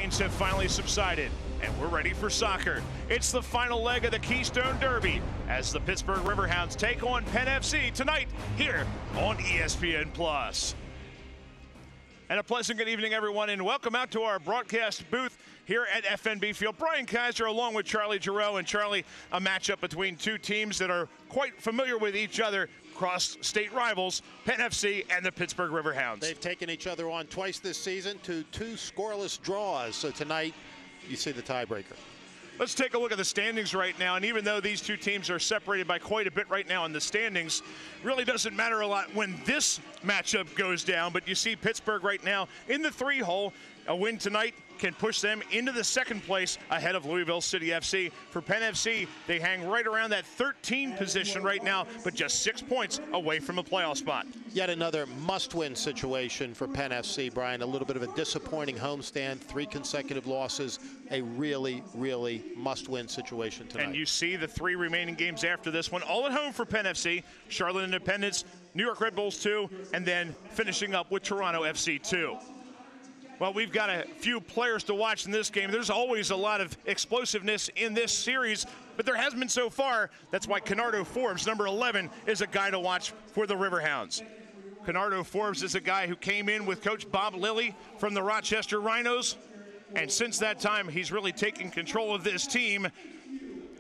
rains have finally subsided, and we're ready for soccer. It's the final leg of the Keystone Derby as the Pittsburgh Riverhounds take on Penn FC tonight here on ESPN+. And a pleasant good evening, everyone, and welcome out to our broadcast booth here at FNB Field. Brian Kaiser along with Charlie Giroux. And Charlie, a matchup between two teams that are quite familiar with each other, cross-state rivals, Penn FC and the Pittsburgh Riverhounds. They've taken each other on twice this season to two scoreless draws. So tonight, you see the tiebreaker. Let's take a look at the standings right now, and even though these two teams are separated by quite a bit right now in the standings, really doesn't matter a lot when this matchup goes down. But you see Pittsburgh right now in the 3-hole. A win tonight can push them into the second place ahead of Louisville City FC. For Penn FC, they hang right around that 13 position right now, but just 6 points away from a playoff spot. Yet another must-win situation for Penn FC, Brian. A little bit of a disappointing homestand, 3 consecutive losses, a really, really must-win situation tonight. And you see the 3 remaining games after this one, all at home for Penn FC, Charlotte Independence, New York Red Bulls 2, and then finishing up with Toronto FC 2. Well, we've got a few players to watch in this game. There's always a lot of explosiveness in this series, but there hasn't been so far. That's why Kennardo Forbes, number 11, is a guy to watch for the Riverhounds. Kennardo Forbes is a guy who came in with Coach Bob Lilley from the Rochester Rhinos, and since that time, he's really taken control of this team.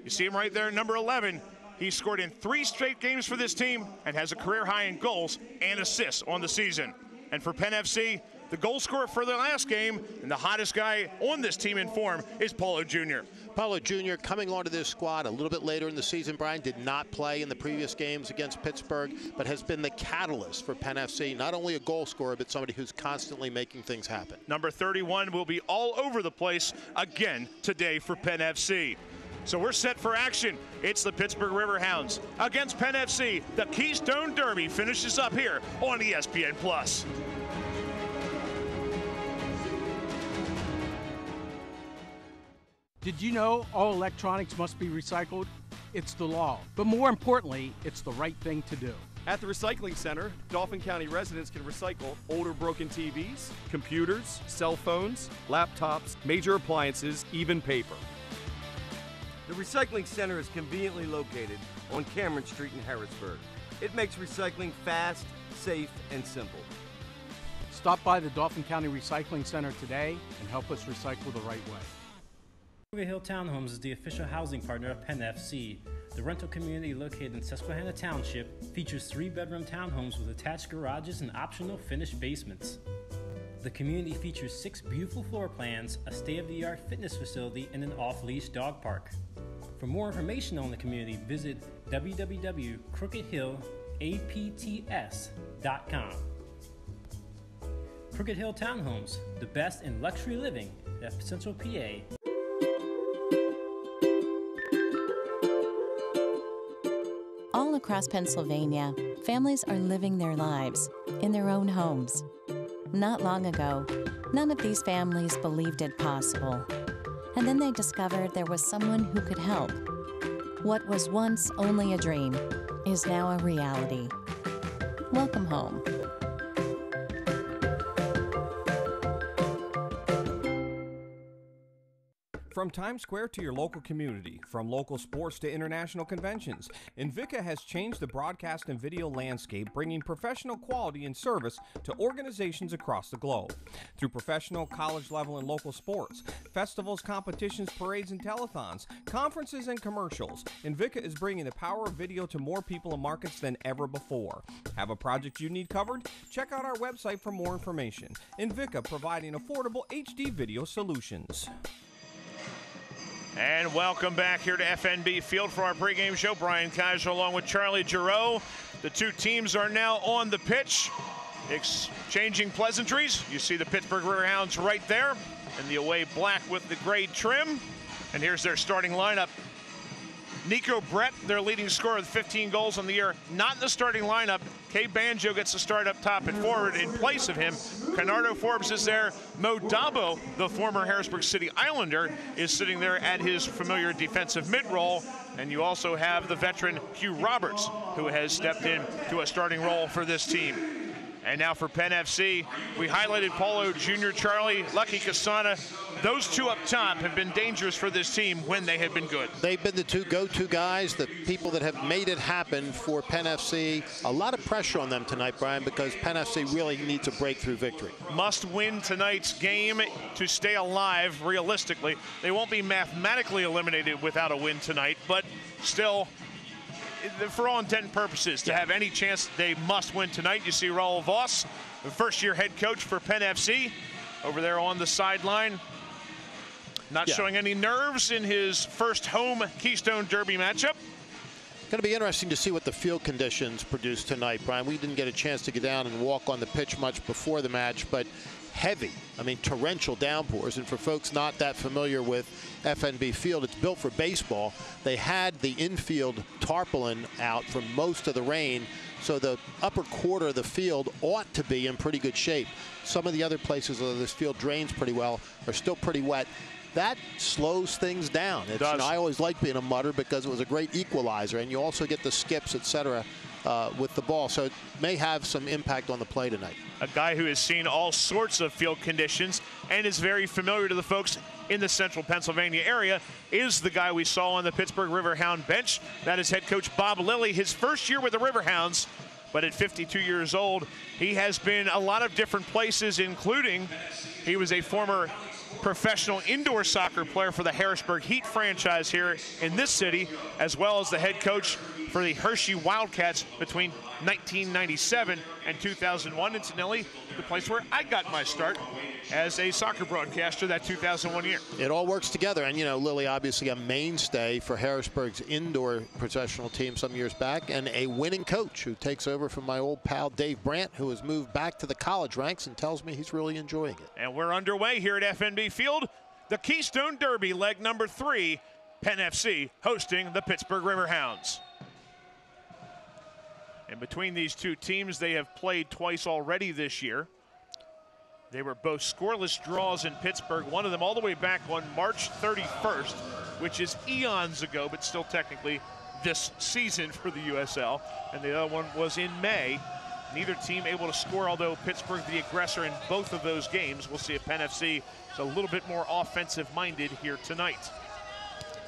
You see him right there, number 11. He's scored in 3 straight games for this team and has a career high in goals and assists on the season. And for Penn FC, the goal scorer for the last game and the hottest guy on this team in form is Paulo Jr. Paulo Jr. coming onto this squad a little bit later in the season. Brian did not play in the previous games against Pittsburgh, but has been the catalyst for Penn FC. Not only a goal scorer, but somebody who's constantly making things happen. Number 31 will be all over the place again today for Penn FC. So we're set for action. It's the Pittsburgh Riverhounds against Penn FC. The Keystone Derby finishes up here on ESPN+. Did you know all electronics must be recycled? It's the law, but more importantly, it's the right thing to do. At the Recycling Center, Dauphin County residents can recycle older broken TVs, computers, cell phones, laptops, major appliances, even paper. The Recycling Center is conveniently located on Cameron Street in Harrisburg. It makes recycling fast, safe, and simple. Stop by the Dauphin County Recycling Center today and help us recycle the right way. Crooked Hill Townhomes is the official housing partner of Penn FC. The rental community located in Susquehanna Township features 3-bedroom townhomes with attached garages and optional finished basements. The community features 6 beautiful floor plans, a state-of-the-art fitness facility, and an off-leash dog park. For more information on the community, visit www.crookedhillapts.com. Crooked Hill Townhomes, the best in luxury living at Central PA. All across Pennsylvania, families are living their lives in their own homes. Not long ago, none of these families believed it possible. And then they discovered there was someone who could help. What was once only a dream is now a reality. Welcome home. From Times Square to your local community, from local sports to international conventions, Invika has changed the broadcast and video landscape, bringing professional quality and service to organizations across the globe. Through professional, college-level, and local sports, festivals, competitions, parades, and telethons, conferences, and commercials, Invika is bringing the power of video to more people and markets than ever before. Have a project you need covered? Check out our website for more information. Invika, providing affordable HD video solutions. And welcome back here to FNB Field for our pregame show. Brian Kaiser along with Charlie Giroux. The two teams are now on the pitch, exchanging pleasantries. You see the Pittsburgh Riverhounds right there in the away black with the gray trim. And here's their starting lineup. Nico Brett, their leading scorer with 15 goals on the year, not in the starting lineup. Kay Banjo gets the start up top and forward in place of him. Kennardo Forbes is there. Mo Dabo, the former Harrisburg City Islander, is sitting there at his familiar defensive mid-role. And you also have the veteran Hugh Roberts, who has stepped in to a starting role for this team. And now for Penn FC, we highlighted Paulo Jr., Charlie, Lucky Kasana. Those two up top have been dangerous for this team when they have been good. They've been the two go-to guys, the people that have made it happen for Penn FC. A lot of pressure on them tonight, Brian, because Penn FC really needs a breakthrough victory. Must win tonight's game to stay alive realistically. They won't be mathematically eliminated without a win tonight, but still, for all intent and purposes, to have any chance, they must win tonight. You see Raul Voss, the first-year head coach for Penn FC, over there on the sideline. Not showing any nerves in his first home Keystone Derby matchup. Going to be interesting to see what the field conditions produce tonight, Brian. We didn't get a chance to get down and walk on the pitch much before the match, but heavy, I mean torrential downpours. And for folks not that familiar with FNB Field, it's built for baseball. They had the infield tarpaulin out for most of the rain, so the upper quarter of the field ought to be in pretty good shape. Some of the other places where this field drains pretty well are still pretty wet. That slows things down. It's, you know, I always liked being a mudder because it was a great equalizer, and you also get the skips, etc., with the ball. So it may have some impact on the play tonight. A guy who has seen all sorts of field conditions and is very familiar to the folks in the central Pennsylvania area is the guy we saw on the Pittsburgh Riverhound bench. That is head coach Bob Lilley, his first year with the Riverhounds. But at 52 years old, he has been a lot of different places, including he was a former professional indoor soccer player for the Harrisburg Heat franchise here in this city, as well as the head coach for the Hershey Wildcats between 1997 and 2001. Incidentally, the place where I got my start as a soccer broadcaster that 2001 year. It all works together. And, you know, Lilley obviously a mainstay for Harrisburg's indoor professional team some years back, and a winning coach who takes over from my old pal Dave Brandt, who has moved back to the college ranks and tells me he's really enjoying it. And we're underway here at FNB Field. The Keystone Derby, leg number 3, Penn FC hosting the Pittsburgh Riverhounds. And between these two teams, they have played twice already this year. They were both scoreless draws in Pittsburgh, one of them all the way back on March 31st, which is eons ago, but still technically this season for the USL. And the other one was in May. Neither team able to score, although Pittsburgh the aggressor in both of those games. We'll see if Penn FC is a little bit more offensive-minded here tonight.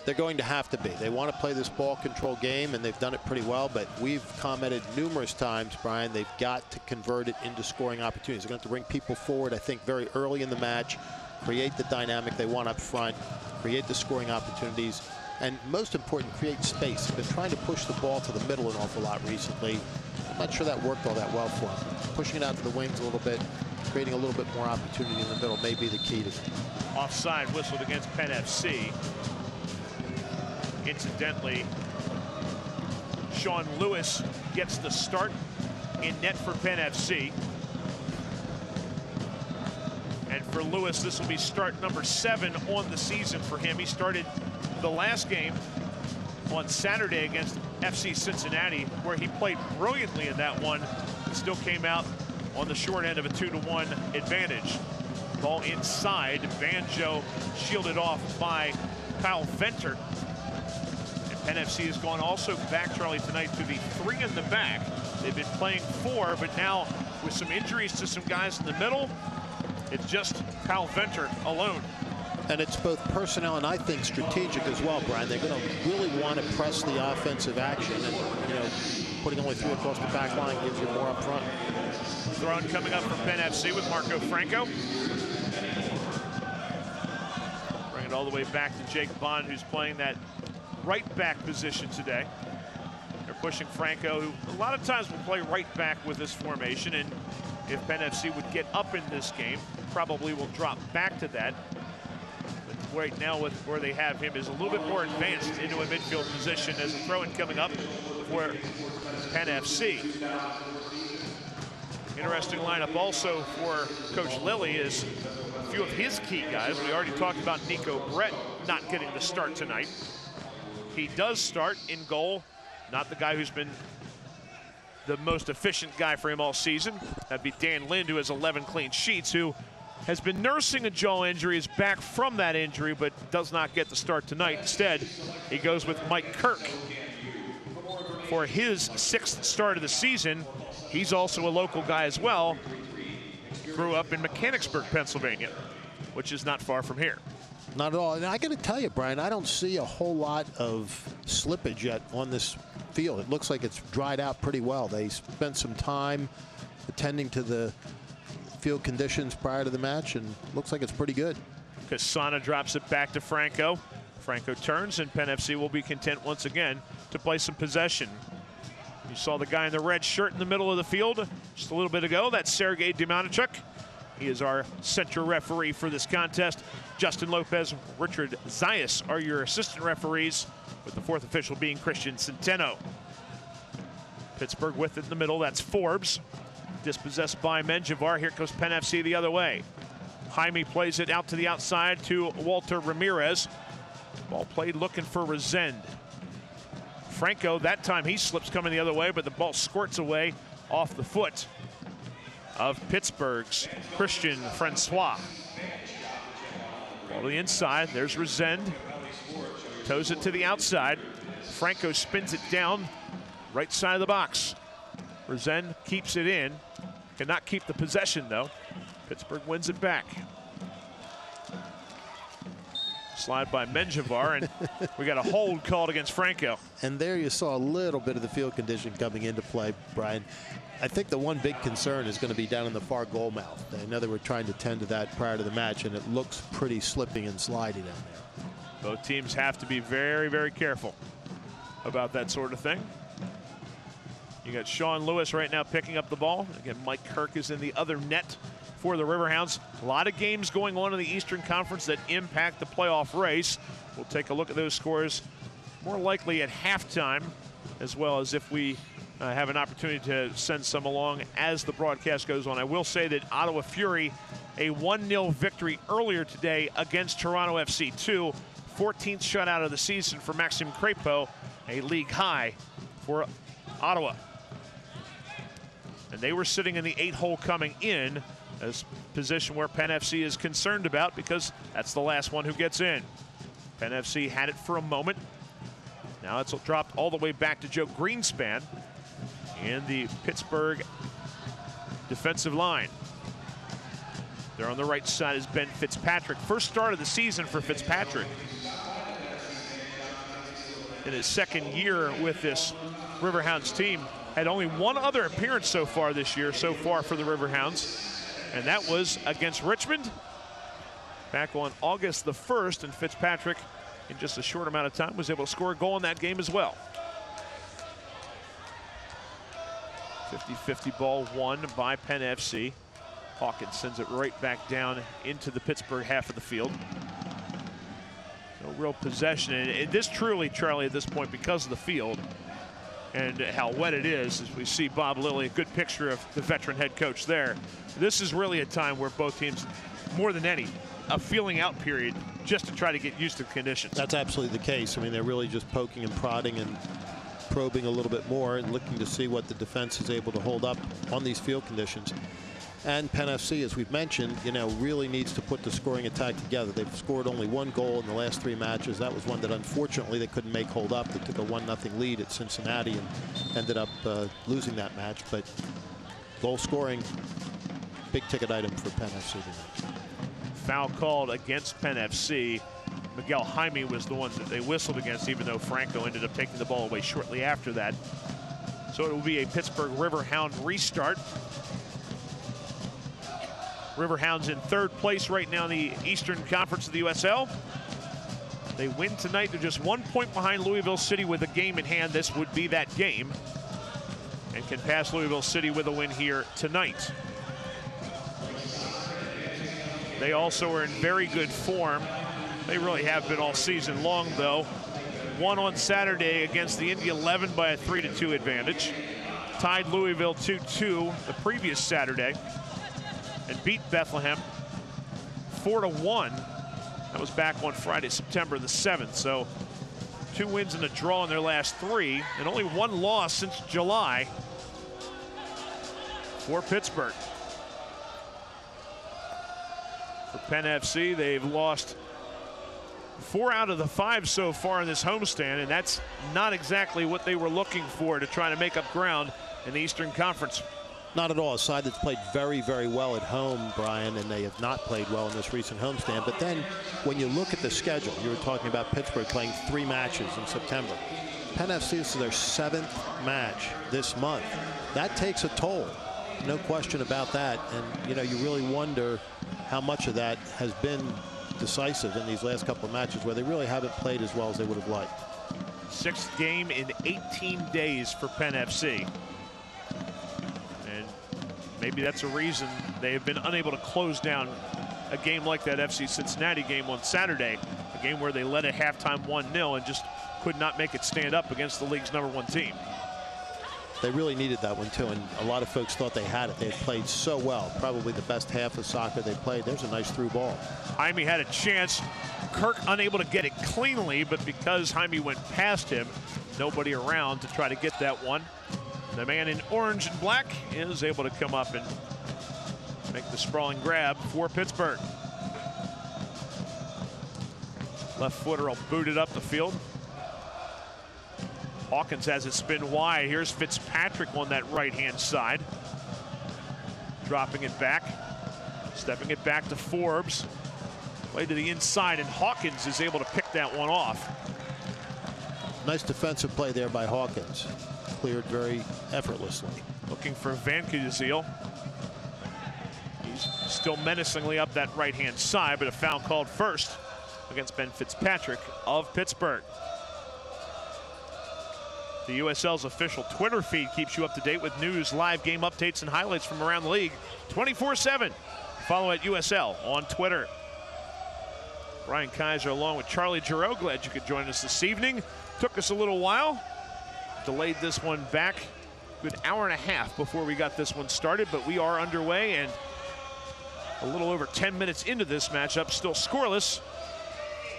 They're going to have to be. They want to play this ball control game, and they've done it pretty well, but we've commented numerous times, Brian, they've got to convert it into scoring opportunities. They're going to have to bring people forward, I think, very early in the match, create the dynamic they want up front, create the scoring opportunities, and most important, create space. They've been trying to push the ball to the middle an awful lot recently. I'm not sure that worked all that well for them. Pushing it out to the wings a little bit, creating a little bit more opportunity in the middle may be the key to it. Offside whistled against Penn FC. Incidentally, Sean Lewis gets the start in net for Penn FC. And for Lewis, this will be start number 7 on the season for him. He started the last game on Saturday against FC Cincinnati, where he played brilliantly in that one. He still came out on the short end of a 2-1 advantage. Ball inside, Banjo shielded off by Kyle Venter. Penn FC has gone also back, Charlie, tonight to the 3 in the back. They've been playing 4, but now with some injuries to some guys in the middle, it's just Kyle Venter alone. And it's both personnel and I think strategic as well, Brian. They're going to really want to press the offensive action, and, you know, putting only 3 across the back line gives you more up front. Throwing coming up from Penn FC with Marco Franco. Bring it all the way back to Jake Bond, who's playing that right back position today. They're pushing Franco, who a lot of times will play right back with this formation, and if Penn FC would get up in this game, probably will drop back to that. But right now, with where they have him, is a little bit more advanced into a midfield position as a throw-in coming up for Penn FC. Interesting lineup also for Coach Lilley is a few of his key guys. We already talked about Nico Brett not getting the start tonight. He does start in goal, not the guy who's been the most efficient guy for him all season. That'd be Dan Lind, who has 11 clean sheets, who has been nursing a jaw injury, is back from that injury, but does not get the start tonight. Instead, he goes with Mike Kirk for his 6th start of the season. He's also a local guy as well. Grew up in Mechanicsburg, Pennsylvania, which is not far from here. Not at all. And I got to tell you, Brian, I don't see a whole lot of slippage yet on this field. It looks like it's dried out pretty well. They spent some time attending to the field conditions prior to the match, and looks like it's pretty good. Casana drops it back to Franco. Franco turns, and Penn FC will be content once again to play some possession. You saw the guy in the red shirt in the middle of the field just a little bit ago. That's Sergei Dimanichuk. He is our center referee for this contest. Justin Lopez, Richard Zayas are your assistant referees, with the 4th official being Christian Centeno. Pittsburgh with it in the middle. That's Forbes. Dispossessed by Menjivar. Here goes Penn FC the other way. Jaime plays it out to the outside to Walter Ramirez. Ball played looking for Resend. Franco, that time he slips coming the other way, but the ball squirts away off the foot of Pittsburgh's Christian Francois. Ball to the inside. There's Resend. Toes it to the outside. Franco spins it down right side of the box. Resend keeps it in. Cannot keep the possession, though. Pittsburgh wins it back. Slide by Menjivar, and we got a hold called against Franco. And there you saw a little bit of the field condition coming into play, Brian. I think the one big concern is going to be down in the far goal mouth. I know they were trying to tend to that prior to the match, and it looks pretty slipping and sliding down there. Both teams have to be very, very careful about that sort of thing. You got Sean Lewis right now picking up the ball. Again, Mike Kirk is in the other net for the Riverhounds. A lot of games going on in the Eastern Conference that impact the playoff race. We'll take a look at those scores more likely at halftime, as well as if we have an opportunity to send some along as the broadcast goes on. I will say that Ottawa Fury, a 1-0 victory earlier today against Toronto FC 2, 14th shutout of the season for Maxime Crépeau, a league high for Ottawa. And they were sitting in the 8-hole coming in, a position where Penn FC is concerned about because that's the last one who gets in. Penn FC had it for a moment. Now it's dropped all the way back to Joe Greenspan in the Pittsburgh defensive line. There on the right side is Ben Fitzpatrick. First start of the season for Fitzpatrick. In his 2nd year with this Riverhounds team. Had only one other appearance so far this year, so far for the Riverhounds. And that was against Richmond back on August the 1st. And Fitzpatrick, in just a short amount of time, was able to score a goal in that game as well. 50-50 ball won by Penn FC. Hawkins sends it right back down into the Pittsburgh half of the field. No real possession. And this truly, Charlie, at this point, because of the field and how wet it is, as we see Bob Lilley, a good picture of the veteran head coach there. This is really a time where both teams, more than any, a feeling out period just to try to get used to the conditions. That's absolutely the case. I mean, they're really just poking and prodding and probing a little bit more and looking to see what the defense is able to hold up on these field conditions. And Penn FC, as we've mentioned, you know, really needs to put the scoring attack together. They've scored only 1 goal in the last 3 matches. That was one that unfortunately they couldn't make hold up. They took a 1-0 lead at Cincinnati and ended up losing that match. But goal scoring, big ticket item for Penn FC tonight. Foul called against Penn FC. Miguel Jaime was the one that they whistled against, even though Franco ended up taking the ball away shortly after that. So it will be a Pittsburgh Riverhound restart. Riverhounds in 3rd place right now in the Eastern Conference of the USL. They win tonight. They're just 1 point behind Louisville City with a game in hand. This would be that game, and can pass Louisville City with a win here tonight. They also are in very good form. They really have been all season long, though. Won on Saturday against the Indy 11 by a 3-2 advantage. Tied Louisville 2-2 the previous Saturday. And beat Bethlehem 4-1. That was back on Friday, September the 7th. So 2 wins and a draw in their last 3, and only 1 loss since July for Pittsburgh. For Penn FC, they've lost 4 out of the 5 so far in this homestand, and that's not exactly what they were looking for to try to make up ground in the Eastern Conference. Not at all. A side that's played very, very well at home, Brian, and they have not played well in this recent homestand. But then when you look at the schedule, you were talking about Pittsburgh playing 3 matches in September. Penn FC, this is their 7th match this month. That takes a toll. No question about that. And, you know, you really wonder how much of that has been decisive in these last couple of matches where they really haven't played as well as they would have liked. 6th game in 18 days for Penn FC. And maybe that's a reason they have been unable to close down a game like that FC Cincinnati game on Saturday, a game where they led at halftime 1-0 and just could not make it stand up against the league's #1 team. They really needed that one too, and a lot of folks thought they had it. They had played so well, probably the best half of soccer they played. There's a nice through ball. Jaime had a chance. Kirk unable to get it cleanly, but because Jaime went past him, nobody around to try to get that one. The man in orange and black is able to come up and make the sprawling grab for Pittsburgh. Left footer will boot it up the field. Hawkins has it spin wide. Here's Fitzpatrick on that right-hand side. Dropping it back. Stepping it back to Forbes. Play to the inside, and Hawkins is able to pick that one off. Nice defensive play there by Hawkins. Cleared very effortlessly. Looking for Van Kudezeel. He's still menacingly up that right-hand side, but a foul called first against Ben Fitzpatrick of Pittsburgh. The USL's official Twitter feed keeps you up to date with news, live game updates, and highlights from around the league 24/7. Follow at USL on Twitter. Brian Kaiser along with Charlie Giroux. Glad you could join us this evening. Took us a little while. Delayed this one back a good hour and a half before we got this one started, but we are underway and a little over 10 minutes into this matchup, still scoreless.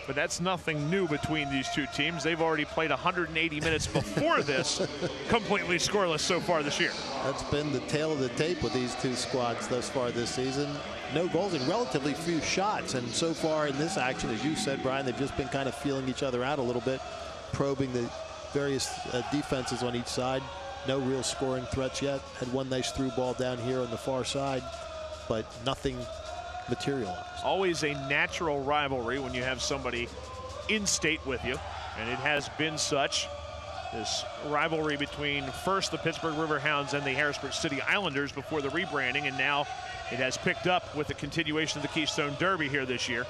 But that's nothing new between these two teams. They've already played 180 minutes before this, completely scoreless so far this year. That's been the tail of the tape with these two squads thus far this season. No goals and relatively few shots. And so far in this action, as you said, Brian, they've just been kind of feeling each other out a little bit, probing the various defenses on each side. No real scoring threats yet. Had one nice through ball down here on the far side, but nothing materialized. Always a natural rivalry when you have somebody in state with you, and it has been such. This rivalry between first the Pittsburgh Riverhounds and the Harrisburg City Islanders before the rebranding, and now it has picked up with the continuation of the Keystone Derby here this year.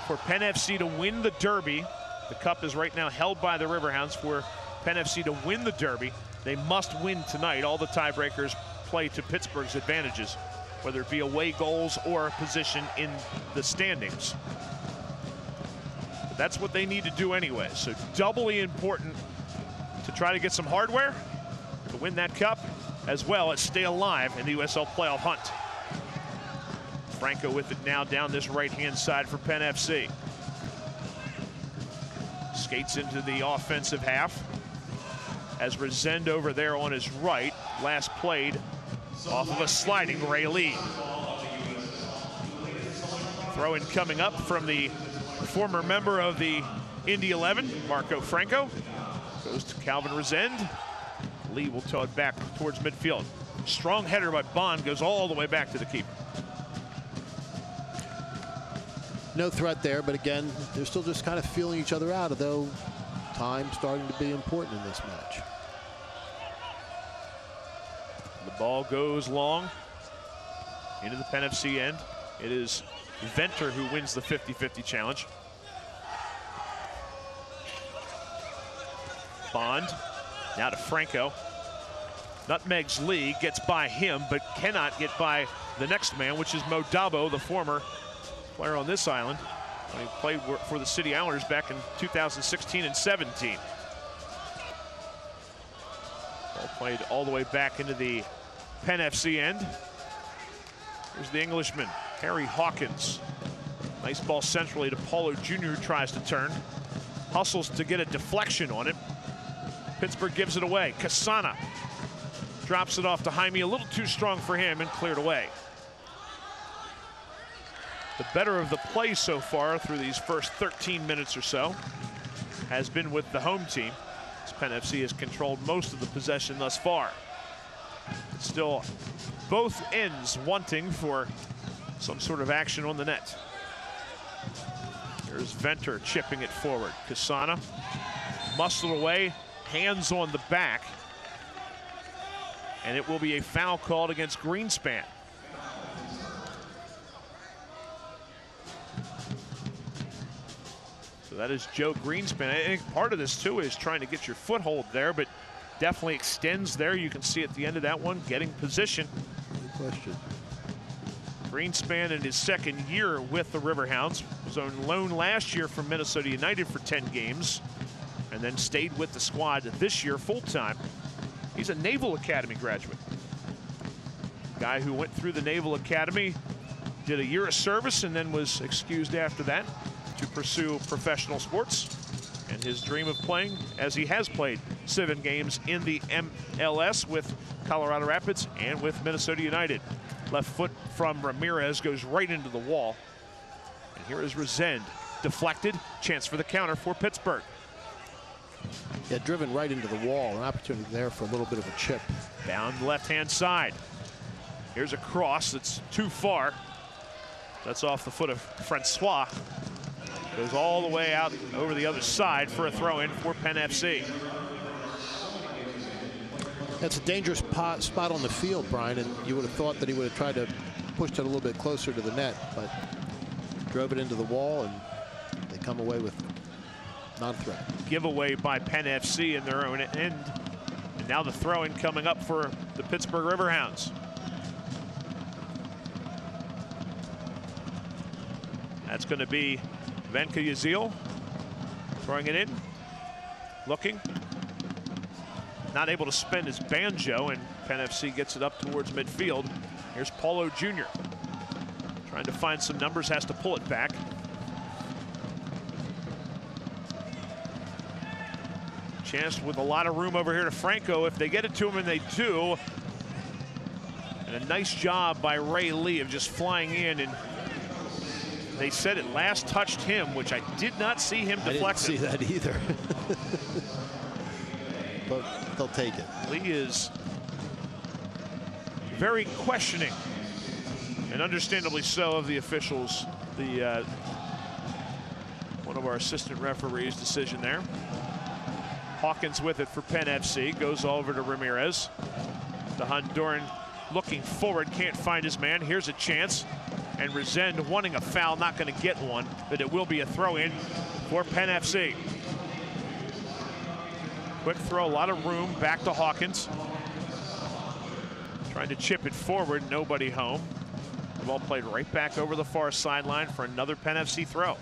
For Penn FC to win the Derby, the cup is right now held by the Riverhounds. For Penn FC to win the Derby, they must win tonight. All the tiebreakers play to Pittsburgh's advantages, whether it be away goals or position in the standings. But that's what they need to do anyway. So doubly important to try to get some hardware to win that cup, as well as stay alive in the USL playoff hunt. Franco with it now down this right-hand side for Penn FC. Skates into the offensive half. As Resend over there on his right, last played off of a sliding Ray Lee. Throw in coming up from the former member of the Indy 11, Marco Franco. Goes to Calvin Resend. Lee will tow it back towards midfield. Strong header by Bond, goes all the way back to the keeper. No threat there, but again, they're still just kind of feeling each other out, although time starting to be important in this match. The ball goes long into the Penn FC end. It is Venter who wins the 50-50 challenge. Bond now to Franco. Nutmegs Lee, gets by him, but cannot get by the next man, which is Mo Dabo, the former player on this island. He played for the City Islanders back in 2016 and 17. Ball played all the way back into the Penn FC end. Here's the Englishman, Harry Hawkins. Nice ball centrally to Paulo Jr., who tries to turn. Hustles to get a deflection on it. Pittsburgh gives it away. Kasana drops it off to Jaime, a little too strong for him, and cleared away. The better of the play so far through these first 13 minutes or so has been with the home team, as Penn FC has controlled most of the possession thus far. Still both ends wanting for some sort of action on the net. Here's Venter chipping it forward. Kasana muscled away, hands on the back, and it will be a foul called against Greenspan. So that is Joe Greenspan. I think part of this too is trying to get your foothold there, but definitely extends there. You can see at the end of that one, getting position. Good question. Greenspan in his second year with the Riverhounds was on loan last year from Minnesota United for 10 games and then stayed with the squad this year full-time. He's a Naval Academy graduate. Guy who went through the Naval Academy, did a year of service and then was excused after that to pursue professional sports. And his dream of playing, as he has played 7 games in the MLS with Colorado Rapids and with Minnesota United. Left foot from Ramirez goes right into the wall. And here is Resend, deflected, chance for the counter for Pittsburgh. Yeah, driven right into the wall. An opportunity there for a little bit of a chip. Down the left-hand side. Here's a cross that's too far. That's off the foot of Francois. Goes all the way out over the other side for a throw-in for Penn FC. That's a dangerous spot on the field, Brian, and you would have thought that he would have tried to push it a little bit closer to the net, but drove it into the wall, and they come away with non-threat. Giveaway by Penn FC in their own end. And now the throw-in coming up for the Pittsburgh Riverhounds. That's going to be Venka Usl throwing it in, looking. Not able to spend his banjo, and Penn FC gets it up towards midfield. Here's Paulo Jr. Trying to find some numbers, has to pull it back. Chance with a lot of room over here to Franco if they get it to him, and they do. And a nice job by Ray Lee of just flying in, and they said it last touched him, which I did not see him deflect. I didn't see that either. But they'll take it. Lee is very questioning, and understandably so, of the officials. The one of our assistant referees' decision there. Hawkins with it for Penn FC, goes over to Ramirez. The Honduran looking forward, can't find his man. Here's a chance, and Resend wanting a foul, not going to get one, but it will be a throw-in for Penn FC. Quick throw, a lot of room, back to Hawkins. Trying to chip it forward, nobody home. The ball played right back over the far sideline for another Penn FC throw.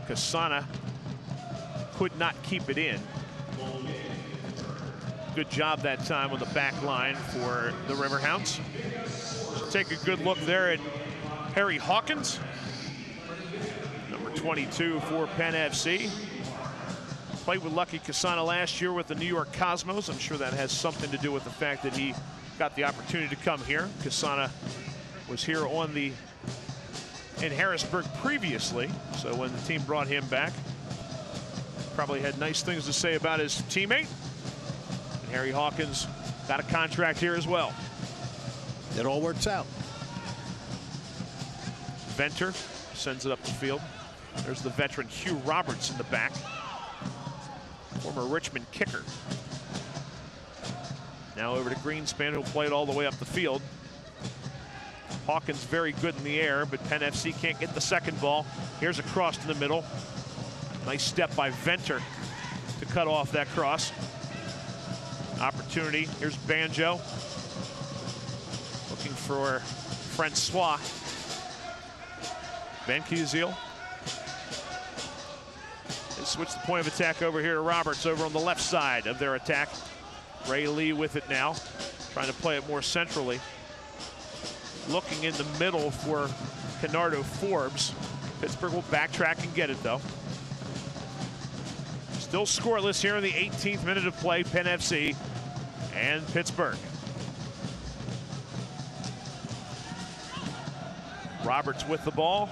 Kasana could not keep it in. Good job that time on the back line for the Riverhounds. Take a good look there at Harry Hawkins, number 22 for Penn FC. Played with Lucky Kasana last year with the New York Cosmos. I'm sure that has something to do with the fact that he got the opportunity to come here. Kasana was here in Harrisburg previously, so when the team brought him back, probably had nice things to say about his teammate. And Harry Hawkins got a contract here as well. It all works out. Venter sends it up the field. There's the veteran Hugh Roberts in the back, former Richmond kicker. Now over to Greenspan, who'll play it all the way up the field. Hawkins very good in the air, but Penn FC can't get the second ball. Here's a cross to the middle. Nice step by Venter to cut off that cross. Opportunity. Here's Banjo looking for Francois. Venka Usl. They switch the point of attack over here to Roberts over on the left side of their attack. Ray Lee with it now, trying to play it more centrally. Looking in the middle for Canardo Forbes. Pittsburgh will backtrack and get it though. Still scoreless here in the 18th minute of play, Penn FC and Pittsburgh. Roberts with the ball.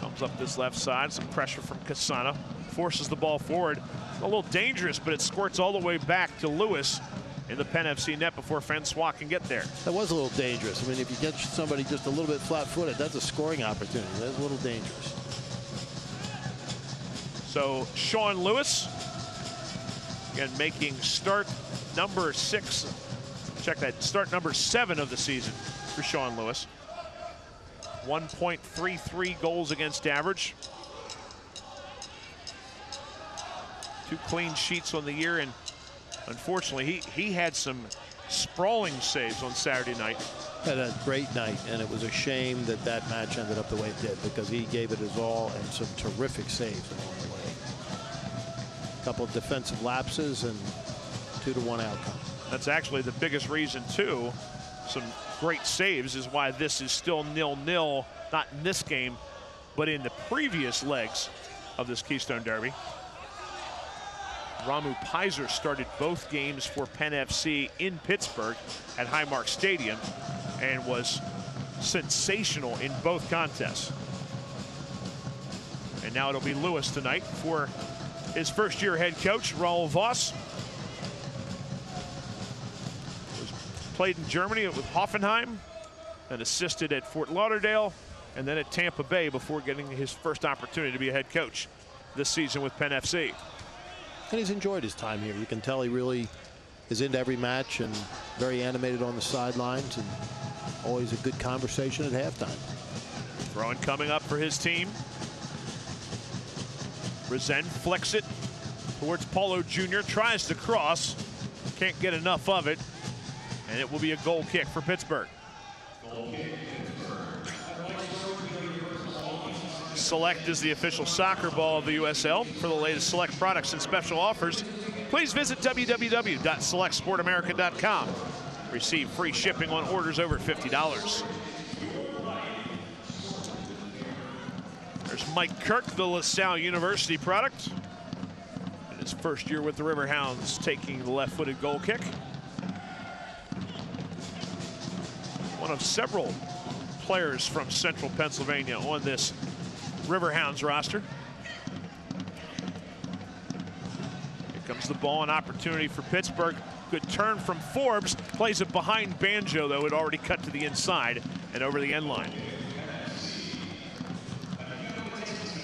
Comes up this left side. Some pressure from Casana. Forces the ball forward. A little dangerous, but it squirts all the way back to Lewis in the Penn FC net before Francois can get there. That was a little dangerous. I mean, if you get somebody just a little bit flat-footed, that's a scoring opportunity. That's a little dangerous. So Sean Lewis, again, making start number 6. Check that, start number 7 of the season for Sean Lewis. 1.33 goals against average. 2 clean sheets on the year, and unfortunately he had some sprawling saves on Saturday night. Had a great night, and it was a shame that that match ended up the way it did, because he gave it his all and some terrific saves along the way. A couple of defensive lapses and 2-1 outcome. That's actually the biggest reason too. Some great saves is why this is still 0-0, not in this game, but in the previous legs of this Keystone Derby. Ramu Pizer started both games for Penn FC in Pittsburgh at Highmark Stadium and was sensational in both contests. And now it'll be Lewis tonight for his first-year head coach, Raul Voss. Played in Germany with Hoffenheim, then assisted at Fort Lauderdale, and then at Tampa Bay before getting his first opportunity to be a head coach this season with Penn FC. And he's enjoyed his time here. You can tell he really is into every match and very animated on the sidelines, and always a good conversation at halftime. Throwing coming up for his team. Resend flicks it towards Paulo Jr. Tries to cross. Can't get enough of it. And it will be a goal kick for Pittsburgh. Select is the official soccer ball of the USL. For the latest Select products and special offers, please visit www.selectsportamerica.com. Receive free shipping on orders over $50. There's Mike Kirk, the LaSalle University product. In his first year with the Riverhounds, taking the left-footed goal kick. One of several players from Central Pennsylvania on this Riverhounds roster. Here comes the ball, an opportunity for Pittsburgh. Good turn from Forbes. Plays it behind Banjo, though. It already cut to the inside and over the end line.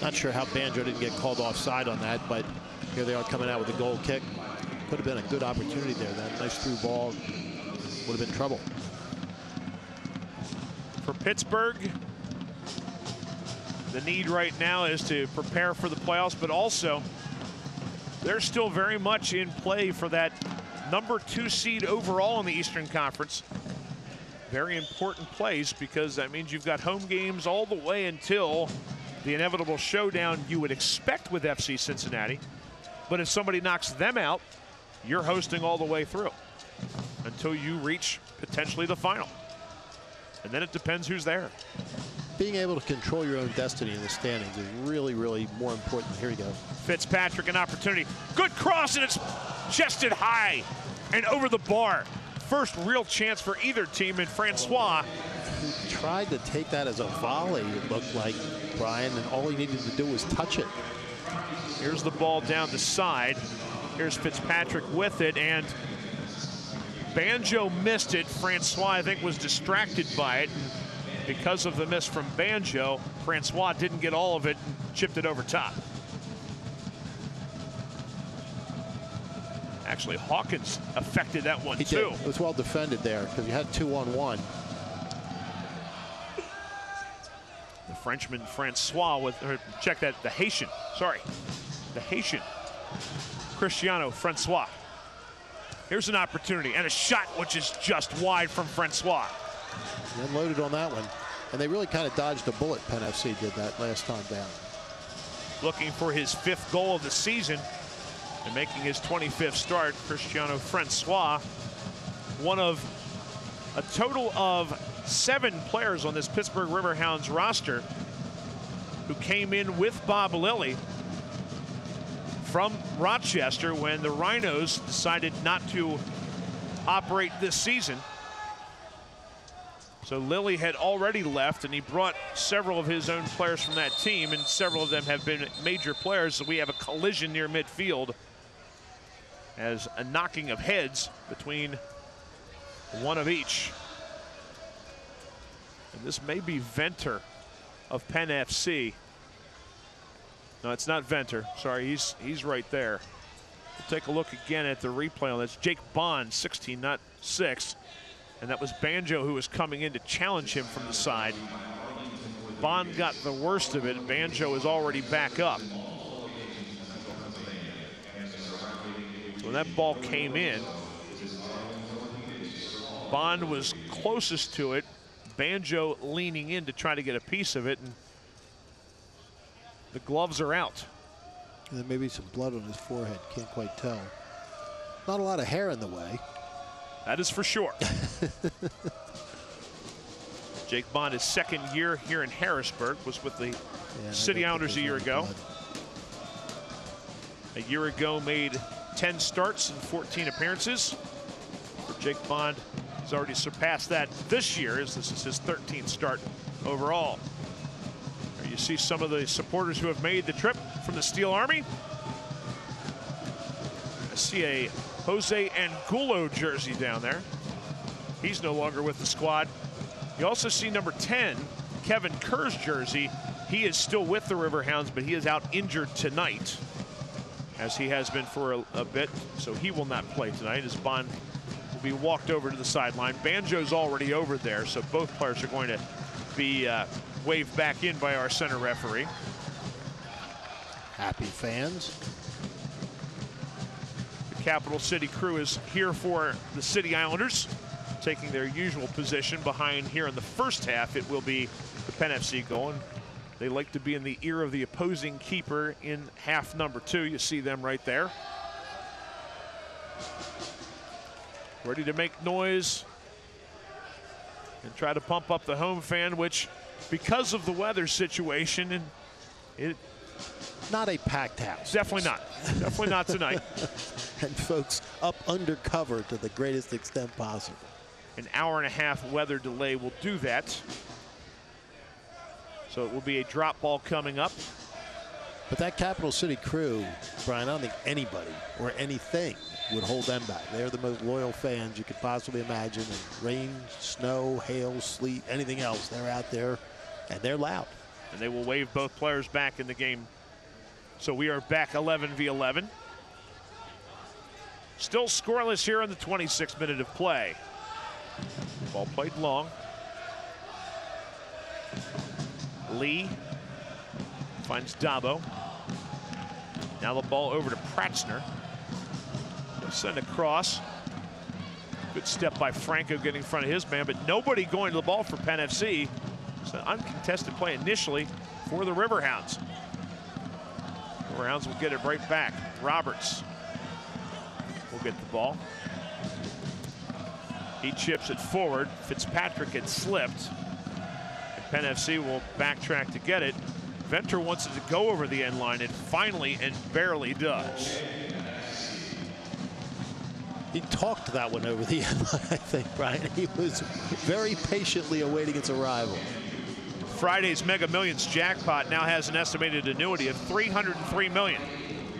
Not sure how Banjo didn't get called offside on that, but here they are coming out with a goal kick. Could have been a good opportunity there. That nice through ball would have been trouble. For Pittsburgh, the need right now is to prepare for the playoffs, but also they're still very much in play for that number 2 seed overall in the Eastern Conference. Very important place, because that means you've got home games all the way until the inevitable showdown you would expect with FC Cincinnati. But if somebody knocks them out, you're hosting all the way through until you reach potentially the final. And then it depends who's there. Being able to control your own destiny in the standings is really, really more important. Here you go. Fitzpatrick, an opportunity. Good cross, and it's chested high and over the bar. First real chance for either team, and Francois. He tried to take that as a volley, it looked like, Brian, and all he needed to do was touch it. Here's the ball down the side. Here's Fitzpatrick with it, and Banjo missed it. Francois, I think, was distracted by it. And because of the miss from Banjo, Francois didn't get all of it and chipped it over top. Actually, Hawkins affected that one, too. It was well defended there, because you had 2-on-1. The Frenchman Francois with, check that, the Haitian Cristiano Francois. Here's an opportunity and a shot which is just wide from Francois. He unloaded on that one, and they really kind of dodged a bullet. Penn FC did that last time down. Looking for his 5th goal of the season and making his 25th start, Cristiano Francois, one of a total of 7 players on this Pittsburgh Riverhounds roster who came in with Bob Lilley from Rochester when the Rhinos decided not to operate this season. So Lilley had already left, and he brought several of his own players from that team, and several of them have been major players. So we have a collision near midfield as a knocking of heads between one of each. And this may be Venter of Penn FC. No, it's not Venter. Sorry, he's right there. We'll take a look again at the replay on this. Jake Bond, 16, not 6. And that was Banjo who was coming in to challenge him from the side. Bond got the worst of it. Banjo is already back up. So when that ball came in, Bond was closest to it. Banjo leaning in to try to get a piece of it, and the gloves are out. And there may be some blood on his forehead. Can't quite tell. Not a lot of hair in the way. That is for sure. Jake Bond, his second year here in Harrisburg, was with the City Islanders a year ago. A year ago made 10 starts and 14 appearances. For Jake Bond, he's already surpassed that this year, as this is his 13th start overall. There you see some of the supporters who have made the trip from the Steel Army. I see a Jose Angulo jersey down there. He's no longer with the squad. You also see number 10, Kevin Kerr's jersey. He is still with the Riverhounds, but he is out injured tonight, as he has been for a bit, so he will not play tonight, as Bond will be walked over to the sideline. Banjo's already over there, so both players are going to be waved back in by our center referee. Happy fans. The Capital City crew is here for the City Islanders, taking their usual position behind here in the first half. It will be the Penn FC goal. They like to be in the ear of the opposing keeper in half number 2. You see them right there. Ready to make noise and try to pump up the home fan, which, because of the weather situation, and it not a packed house. Definitely not. Definitely not tonight. And folks up under cover to the greatest extent possible. An hour-and-a-half weather delay will do that. So it will be a drop ball coming up. But that Capital City crew, Brian, I don't think anybody or anything would hold them back. They're the most loyal fans you could possibly imagine. And rain, snow, hail, sleet, anything else, they're out there and they're loud. And they will wave both players back in the game. So we are back 11 v 11. Still scoreless here in the 26th minute of play. Ball played long. Lee finds Dabo. Now the ball over to Pratzner. He'll send across. Good step by Franco getting in front of his man, but nobody going to the ball for Penn FC. It's an uncontested play initially for the Riverhounds. Riverhounds will get it right back. Roberts will get the ball. He chips it forward. Fitzpatrick had slipped. Penn FC will backtrack to get it. Venter wants it to go over the end line, and finally and barely does. He talked that one over the end line, I think, Brian. He was very patiently awaiting its arrival. Friday's Mega Millions jackpot now has an estimated annuity of $303 million.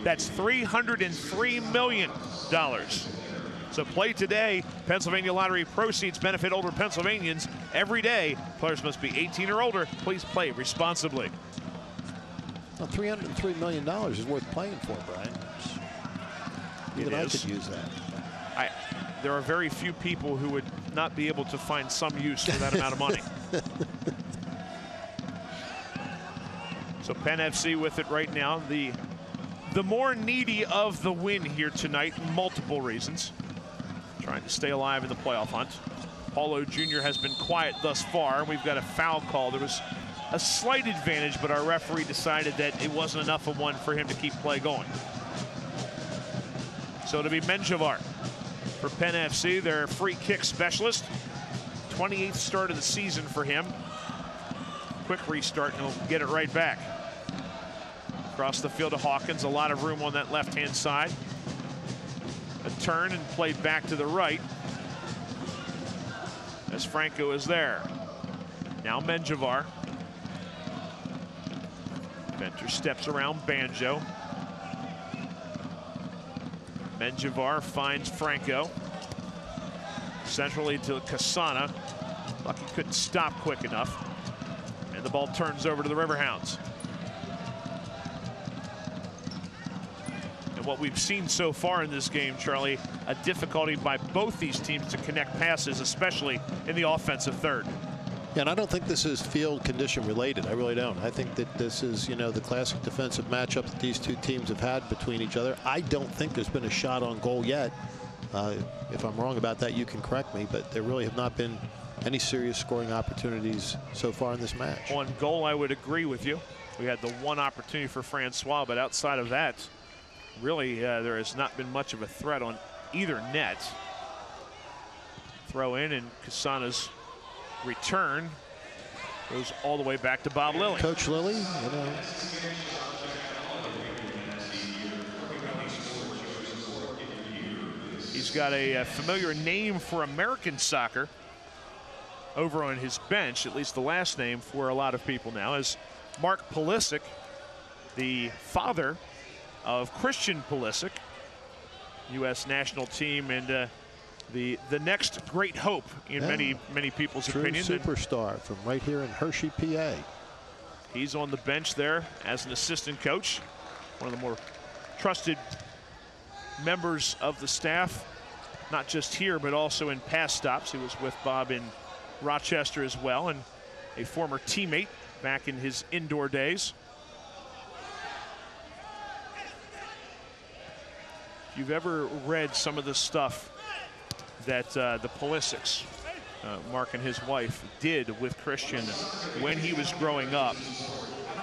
That's $303 million. So play today. Pennsylvania Lottery proceeds benefit older Pennsylvanians every day. Players must be 18 or older. Please play responsibly. Well, $303 million is worth playing for, Brian. Even I could use that. There are very few people who would not be able to find some use for that amount of money. So Penn FC with it right now. The more needy of the win here tonight, multiple reasons. Trying to stay alive in the playoff hunt. Paulo Jr. has been quiet thus far. We've got a foul call. There was a slight advantage, but our referee decided that it wasn't enough of one for him to keep play going. So it'll be Menjivar for Penn FC, their free kick specialist. 28th start of the season for him. Quick restart and he'll get it right back. Across the field to Hawkins, a lot of room on that left-hand side. A turn and played back to the right. as Franco is there. Now Menjivar. Venter steps around Banjo. Menjivar finds Franco. Centrally to Kasana. Lucky couldn't stop quick enough. And the ball turns over to the Riverhounds. And what we've seen so far in this game, Charlie, a difficulty by both these teams to connect passes, especially in the offensive third. Yeah, and I don't think this is field condition related. I really don't. I think that this is, you know, the classic defensive matchup that these two teams have had between each other. I don't think there's been a shot on goal yet. If I'm wrong about that, you can correct me, but there really have not been any serious scoring opportunities so far in this match. On goal, I would agree with you. We had the one opportunity for Francois, but outside of that, really, there has not been much of a threat on either net. Throw in, and Kasana's return goes all the way back to Bob Lilley. Coach Lilley, you know. He's got a familiar name for American soccer over on his bench, at least the last name for a lot of people now, is Mark Pelisek, the father of Christian Pelisek, U.S. national team, and the next great hope in many people's opinion. Superstar from right here in Hershey, PA. He's on the bench there as an assistant coach, one of the more trusted members of the staff, not just here but also in past stops. He was with Bob in Rochester as well, and a former teammate back in his indoor days. If you've ever read some of the stuff that the Peliseks, Mark and his wife, did with Christian when he was growing up,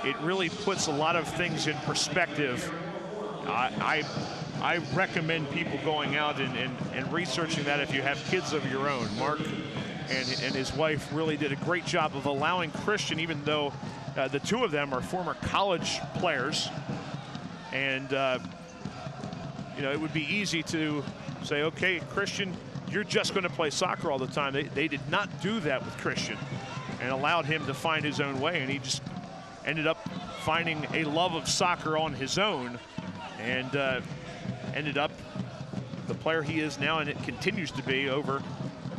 it really puts a lot of things in perspective. I recommend people going out and researching that if you have kids of your own. Mark and his wife really did a great job of allowing Christian, even though the two of them are former college players, and you know, it would be easy to say, okay, Christian, you're just going to play soccer all the time. They did not do that with Christian and allowed him to find his own way, and he just ended up finding a love of soccer on his own, and ended up the player he is now, and it continues to be over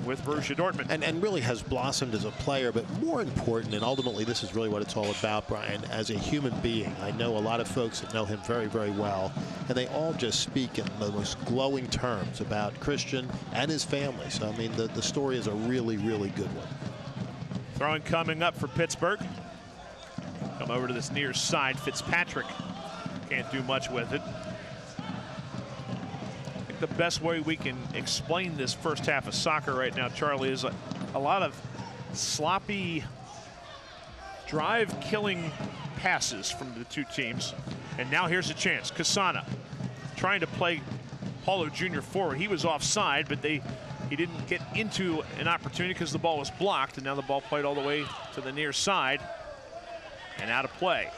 with Borussia Dortmund. And really has blossomed as a player, but more important, and ultimately this is really what it's all about, Brian, as a human being. I know a lot of folks that know him very, very well, and they all just speak in the most glowing terms about Christian and his family. So, I mean, the story is a really, really good one. Throwing coming up for Pittsburgh. Come over to this near side. Fitzpatrick can't do much with it. The best way we can explain this first half of soccer right now, Charlie, is a lot of sloppy drive-killing passes from the two teams. And now here's a chance. Kasana trying to play Paulo Jr. forward. He was offside, but he didn't get into an opportunity because the ball was blocked, and now the ball played all the way to the near side and out of play.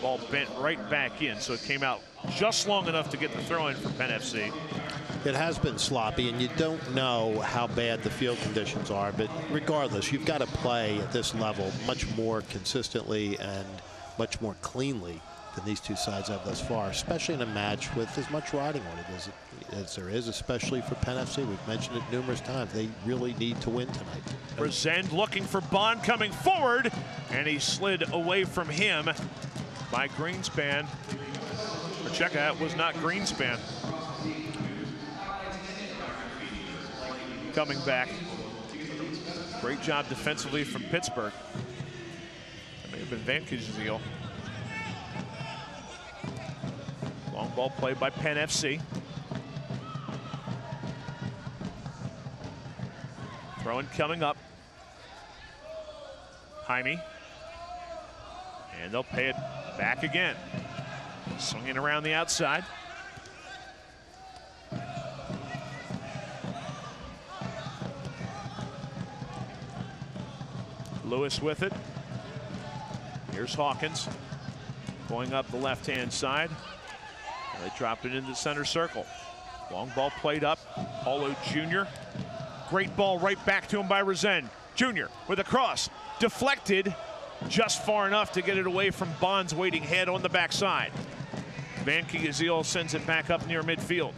Ball bent right back in, so it came out just long enough to get the throw in for Penn FC. It has been sloppy, and you don't know how bad the field conditions are, but regardless, you've got to play at this level much more consistently and much more cleanly than these two sides have thus far, especially in a match with as much riding on it as there is, especially for Penn FC. We've mentioned it numerous times. They really need to win tonight. Brazend looking for Bond coming forward, and he slid away from him by Greenspan. Check out, was not Greenspan. Coming back. Great job defensively from Pittsburgh. That may have been Van Kizil. Long ball played by Penn FC. Throwing coming up. Jaime. And they'll pay it back again. Swinging around the outside. Lewis with it. Here's Hawkins going up the left-hand side. They drop it into the center circle. Long ball played up. Paulo Jr. Great ball right back to him by Resend. Jr. with a cross. Deflected just far enough to get it away from Bond's waiting head on the backside. Usl sends it back up near midfield.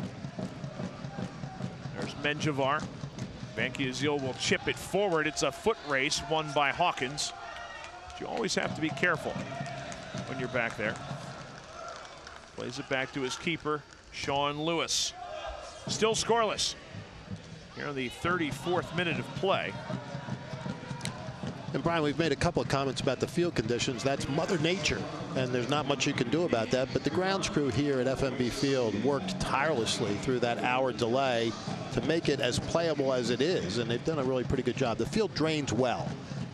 There's Menjivar. Usl will chip it forward. It's a foot race won by Hawkins. But you always have to be careful when you're back there. Plays it back to his keeper, Sean Lewis. Still scoreless here in the 34th minute of play. And Brian, we've made a couple of comments about the field conditions. That's Mother Nature, and there's not much you can do about that. But the grounds crew here at FMB Field worked tirelessly through that hour delay to make it as playable as it is, and they've done a really pretty good job. The field drains well,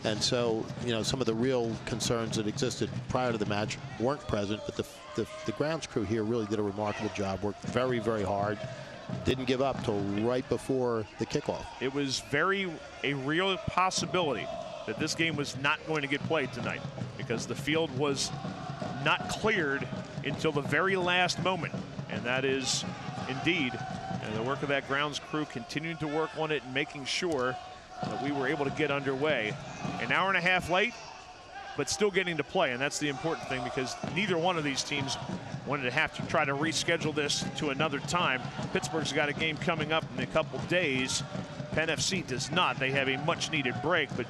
and so some of the real concerns that existed prior to the match weren't present. But the grounds crew here really did a remarkable job. Worked very, very hard. Didn't give up till right before the kickoff. It was a real possibility that this game was not going to get played tonight because the field was not cleared until the very last moment. And that is indeed the work of that grounds crew, continuing to work on it and making sure that we were able to get underway. An hour and a half late, but still getting to play. And that's the important thing, because neither one of these teams wanted to have to try to reschedule this to another time. Pittsburgh's got a game coming up in a couple days. Penn FC does not. They have a much needed break, but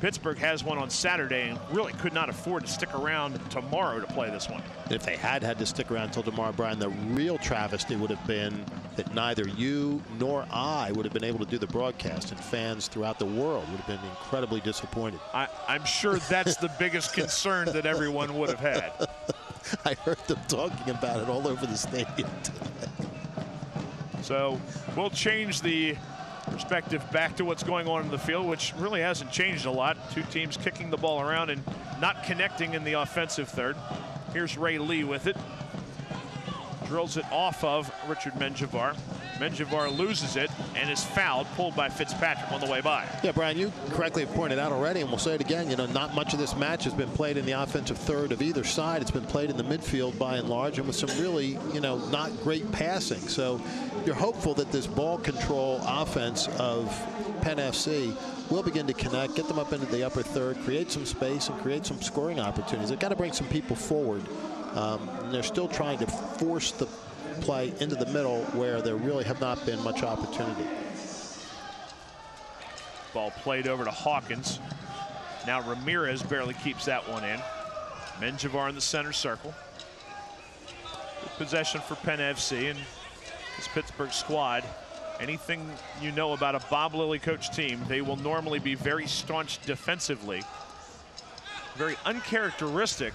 Pittsburgh has one on Saturday and really could not afford to stick around tomorrow to play this one. If they had to stick around until tomorrow, Brian, the real travesty would have been that neither you nor I would have been able to do the broadcast, and fans throughout the world would have been incredibly disappointed. I'm sure that's the biggest concern that everyone would have had. I heard them talking about it all over the stadium today. So we'll change the perspective back to what's going on in the field, which really hasn't changed a lot. Two teams kicking the ball around and not connecting in the offensive third. Here's Ray Lee with it. Drills it off of Richard Menjivar. Menjivar loses it and is fouled, pulled by Fitzpatrick on the way by. Yeah, Brian, you correctly have pointed out already, and we'll say it again, not much of this match has been played in the offensive third of either side. It's been played in the midfield by and large, and with some really, not great passing. So you're hopeful that this ball control offense of Penn FC will begin to connect, get them up into the upper third, create some space, and create some scoring opportunities. They've got to bring some people forward. And they're still trying to force the play into the middle where there really have not been much opportunity. Ball played over to Hawkins. Now Ramirez barely keeps that one in. Menjivar in the center circle. Good possession for Penn FC and this Pittsburgh squad. Anything you know about a Bob Lilley coach team, they will normally be very staunch defensively. Very uncharacteristic.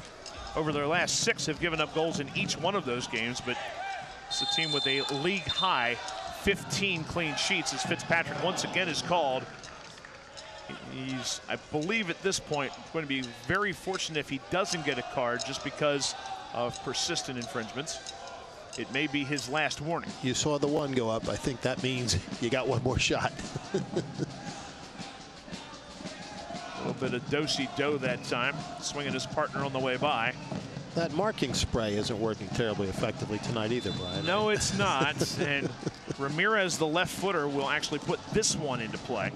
Over their last 6 have given up goals in each one of those games, but it's a team with a league high 15 clean sheets as Fitzpatrick once again is called. He's, I believe at this point, going to be very fortunate if he doesn't get a card just because of persistent infringements. It may be his last warning. You saw the one go up. I think that means you got one more shot. A little bit of do-si-do that time, swinging his partner on the way by. That marking spray isn't working terribly effectively tonight either, Brian. No, it's not. And Ramirez, the left footer, will actually put this one into play.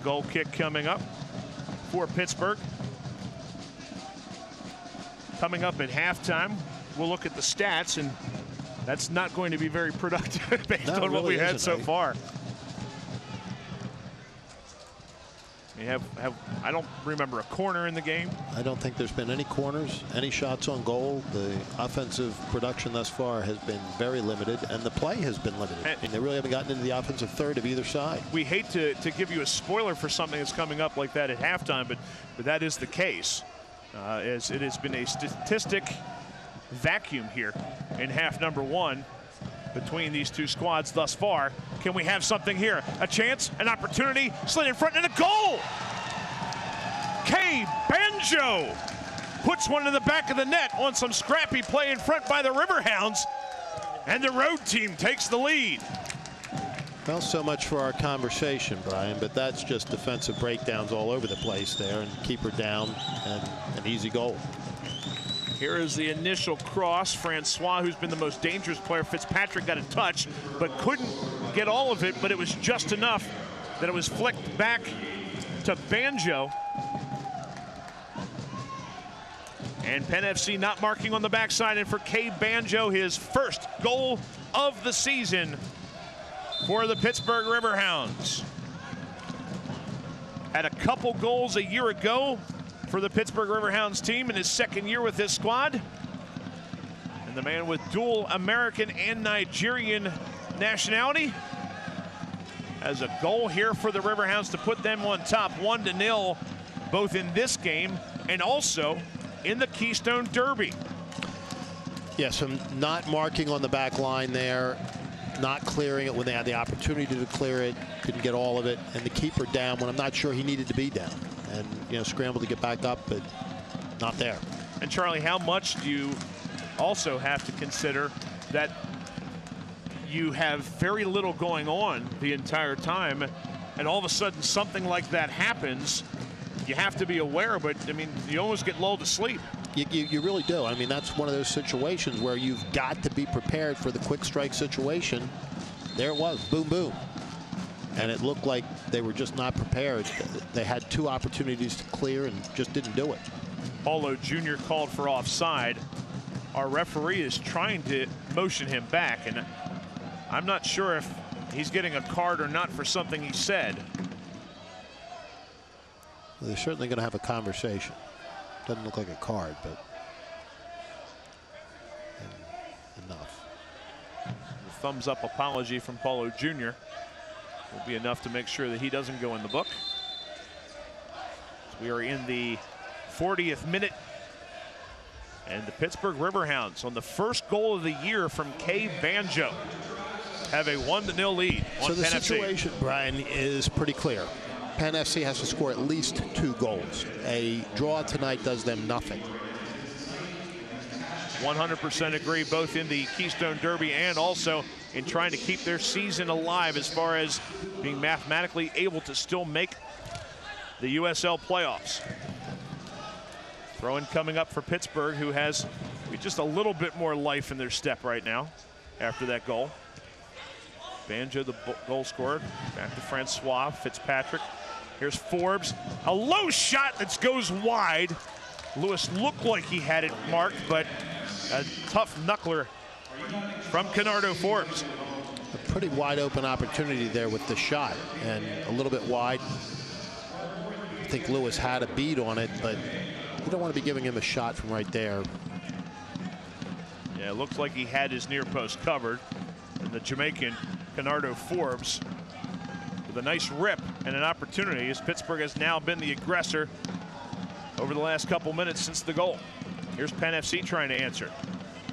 Goal kick coming up for Pittsburgh. Coming up at halftime, we'll look at the stats, and that's not going to be very productive based on really what we had so far. We have I don't remember a corner in the game. I don't think there's been any corners, any shots on goal. The offensive production thus far has been very limited, and the play has been limited. And they really haven't gotten into the offensive third of either side. We hate to give you a spoiler for something that's coming up like that at halftime, but that is the case. As it has been a statistic vacuum here in half number 1 between these two squads thus far. Can we have something here? A chance, an opportunity, slid in front, and a goal! K. Banjo puts one in the back of the net on some scrappy play in front by the Riverhounds, and the road team takes the lead. Well, so much for our conversation, Brian, but that's just defensive breakdowns all over the place there, and keeper down and an easy goal. Here is the initial cross. Francois, who's been the most dangerous player. Fitzpatrick got a touch, but couldn't get all of it, but it was just enough that it was flicked back to Banjo. And Penn FC not marking on the backside, and for K. Banjo, his first goal of the season for the Pittsburgh Riverhounds. Had a couple goals a year ago for the Pittsburgh Riverhounds team in his second year with this squad. And the man with dual American and Nigerian nationality has a goal here for the Riverhounds to put them on top 1-0, both in this game and also in the Keystone Derby. Yes, some not marking on the back line there, not clearing it when they had the opportunity to clear it, couldn't get all of it, and the keeper down when I'm not sure he needed to be down, and scrambled to get back up, but not there. And Charlie, how much do you also have to consider that you have very little going on the entire time, and all of a sudden something like that happens? You have to be aware, but I mean, you almost get lulled to sleep. You really do. I mean, that's one of those situations where you've got to be prepared for the quick strike situation. There it was, boom, boom. And it looked like they were just not prepared. They had two opportunities to clear and just didn't do it. Paulo Jr. called for offside. Our referee is trying to motion him back, and I'm not sure if he's getting a card or not for something he said. Well, they're certainly going to have a conversation. Doesn't look like a card, but enough. The thumbs up apology from Paulo Jr. will be enough to make sure that he doesn't go in the book. We are in the 40th minute, and the Pittsburgh Riverhounds, on the first goal of the year from K. Banjo, have a 1-0 lead on So the Penn FC. situation, Brian, is pretty clear. Penn FC has to score at least 2 goals. A draw tonight does them nothing. 100% agree, both in the Keystone Derby and also in trying to keep their season alive as far as being mathematically able to still make the USL playoffs. Throw-in coming up for Pittsburgh, who has just a little bit more life in their step right now after that goal. Banjo, the goal scorer, back to Francois. Fitzpatrick. Here's Forbes. A low shot that goes wide. Lewis looked like he had it marked, but a tough knuckler from Canardo Forbes. A pretty wide open opportunity there with the shot, and a little bit wide. I think Lewis had a bead on it, but you don't want to be giving him a shot from right there. Yeah, it looks like he had his near post covered. And the Jamaican Canardo Forbes with a nice rip and an opportunity, as Pittsburgh has now been the aggressor over the last couple minutes since the goal. Here's Penn FC trying to answer.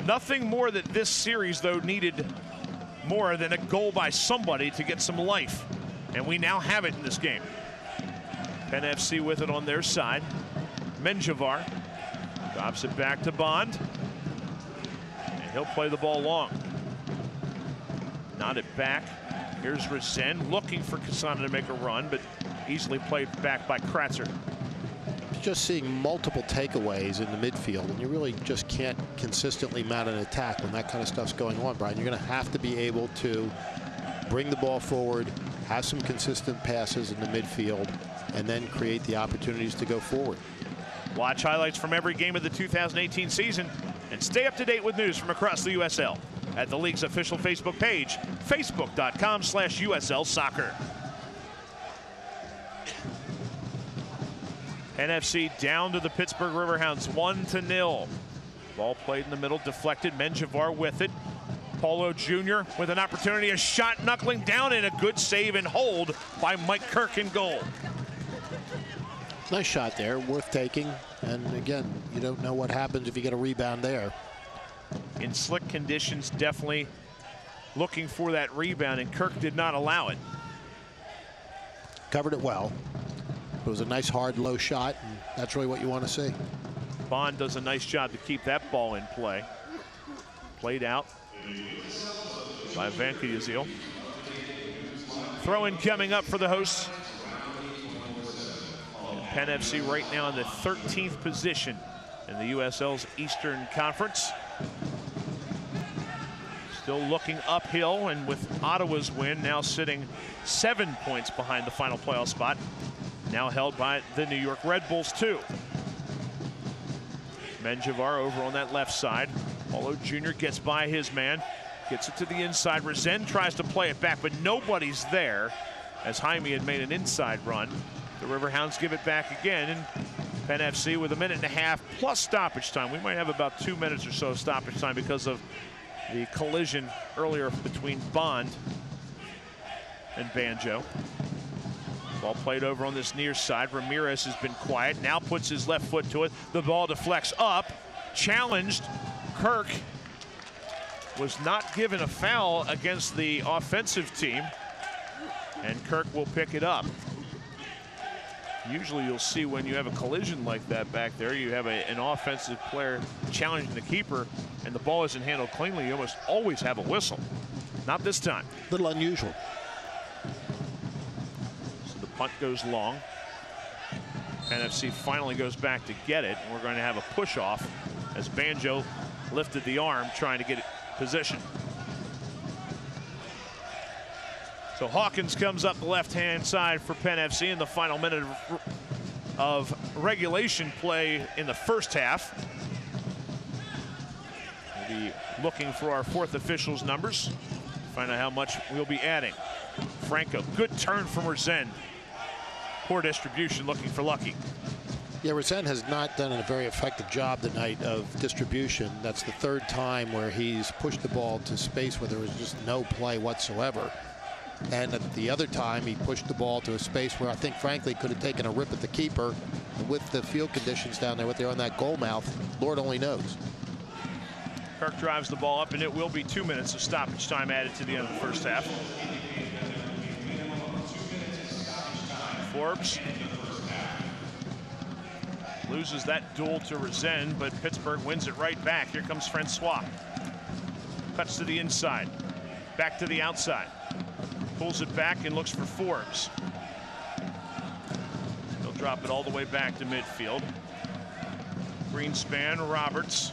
Nothing more that this series, though, needed more than a goal by somebody to get some life. And we now have it in this game. Penn FC with it on their side. Menjivar drops it back to Bond. And he'll play the ball long. Nodded back. Here's Resend looking for Casana to make a run, but easily played back by Kratzer. Just seeing multiple takeaways in the midfield, and you really just can't consistently mount an attack when that kind of stuff's going on, Brian. You're going to have to be able to bring the ball forward, have some consistent passes in the midfield, and then create the opportunities to go forward. Watch highlights from every game of the 2018 season and stay up to date with news from across the USL at the league's official Facebook page, facebook.com/USL Soccer. Penn FC down to the Pittsburgh Riverhounds 1-0. Ball played in the middle, deflected. Menjivar with it. Paulo Jr. with an opportunity, a shot knuckling down, and a good save and hold by Mike Kirk in goal. Nice shot there, worth taking. And again, you don't know what happens if you get a rebound there. In slick conditions, definitely looking for that rebound, and Kirk did not allow it. Covered it well. It was a nice hard low shot, and that's really what you want to see. Bond does a nice job to keep that ball in play. Played out by Vanka Usl. Throw-in coming up for the hosts. And Penn FC right now in the 13th position in the USL's Eastern Conference. Still looking uphill, and with Ottawa's win now sitting 7 points behind the final playoff spot. Now held by the New York Red Bulls too. Menjivar over on that left side. Paulo Jr. gets by his man. Gets it to the inside. Resend tries to play it back, but nobody's there as Jaime had made an inside run. The Riverhounds give it back again, and Penn FC with 1.5 minutes plus stoppage time. We might have about 2 minutes or so of stoppage time because of the collision earlier between Bond and Banjo. Ball played over on this near side. Ramirez has been quiet, now puts his left foot to it. The ball deflects up, challenged. Kirk was not given a foul against the offensive team, and Kirk will pick it up. Usually you'll see when you have a collision like that back there, you have an offensive player challenging the keeper and the ball isn't handled cleanly, you almost always have a whistle. Not this time. A little unusual. So the punt goes long. Penn FC finally goes back to get it, and we're going to have a push off as Banjo lifted the arm trying to get it position. So Hawkins comes up the left-hand side for Penn FC in the final minute of regulation play in the first half. We'll be looking for our fourth official's numbers, find out how much we'll be adding. Franco, good turn from Resend. Poor distribution, looking for Lucky. Yeah, Resend has not done a very effective job tonight of distribution. That's the third time where he's pushed the ball to space where there was just no play whatsoever. And at the other time, he pushed the ball to a space where I think, frankly, could have taken a rip at the keeper. With the field conditions down there, with they're on that goal mouth, Lord only knows. Kirk drives the ball up, and it will be 2 minutes of stoppage time added to the end of the first half. Forbes loses that duel to Resend, but Pittsburgh wins it right back. Here comes Francois. Cuts to the inside. Back to the outside. Pulls it back and looks for Forbes. He'll drop it all the way back to midfield. Greenspan, Roberts.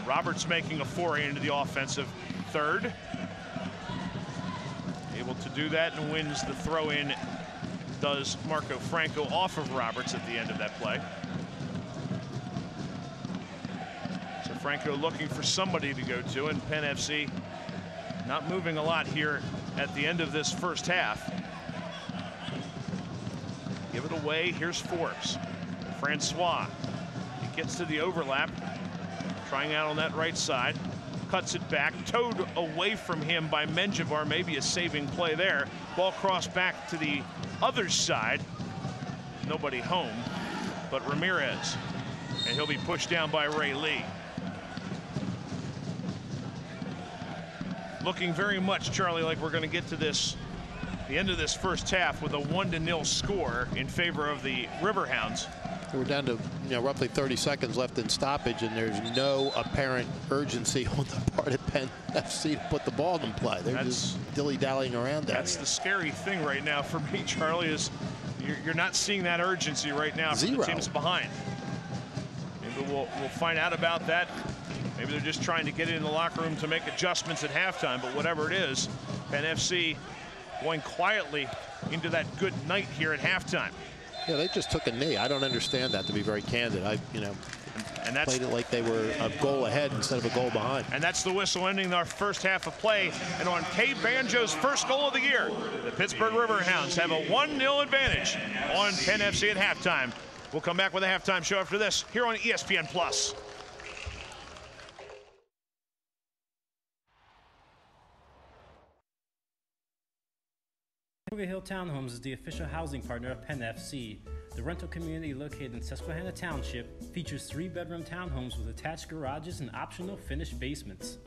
Roberts making a foray into the offensive third. Able to do that and wins the throw-in. Does Marco Franco off of Roberts at the end of that play. So Franco looking for somebody to go to, and Penn FC not moving a lot here at the end of this first half. Give it away. Here's Forbes. Francois. He gets to the overlap. Trying out on that right side. Cuts it back. Towed away from him by Menjivar. Maybe a saving play there. Ball crossed back to the other side. Nobody home but Ramirez. And he'll be pushed down by Ray Lee. Looking very much, Charlie, like we're going to get to the end of this first half with a 1-0 score in favor of the Riverhounds. We're down to roughly 30 seconds left in stoppage, and there's no apparent urgency on the part of Penn FC to put the ball in play. They're just dilly-dallying around there. That's the scary thing right now for me, Charlie, is you're not seeing that urgency right now for the teams behind. Maybe we'll find out about that. Maybe they're just trying to get it in the locker room to make adjustments at halftime, but whatever it is, Penn FC going quietly into that good night here at halftime. Yeah, they just took a knee. I don't understand that, to be very candid. And that's played it like they were a goal ahead instead of a goal behind. And that's the whistle ending our first half of play. And on K Banjo's first goal of the year, the Pittsburgh Riverhounds have a 1-0 advantage on Penn FC at halftime. We'll come back with a halftime show after this here on ESPN+. Pittsburgh Hill Townhomes is the official housing partner of Penn FC. The rental community located in Susquehanna Township features 3-bedroom townhomes with attached garages and optional finished basements.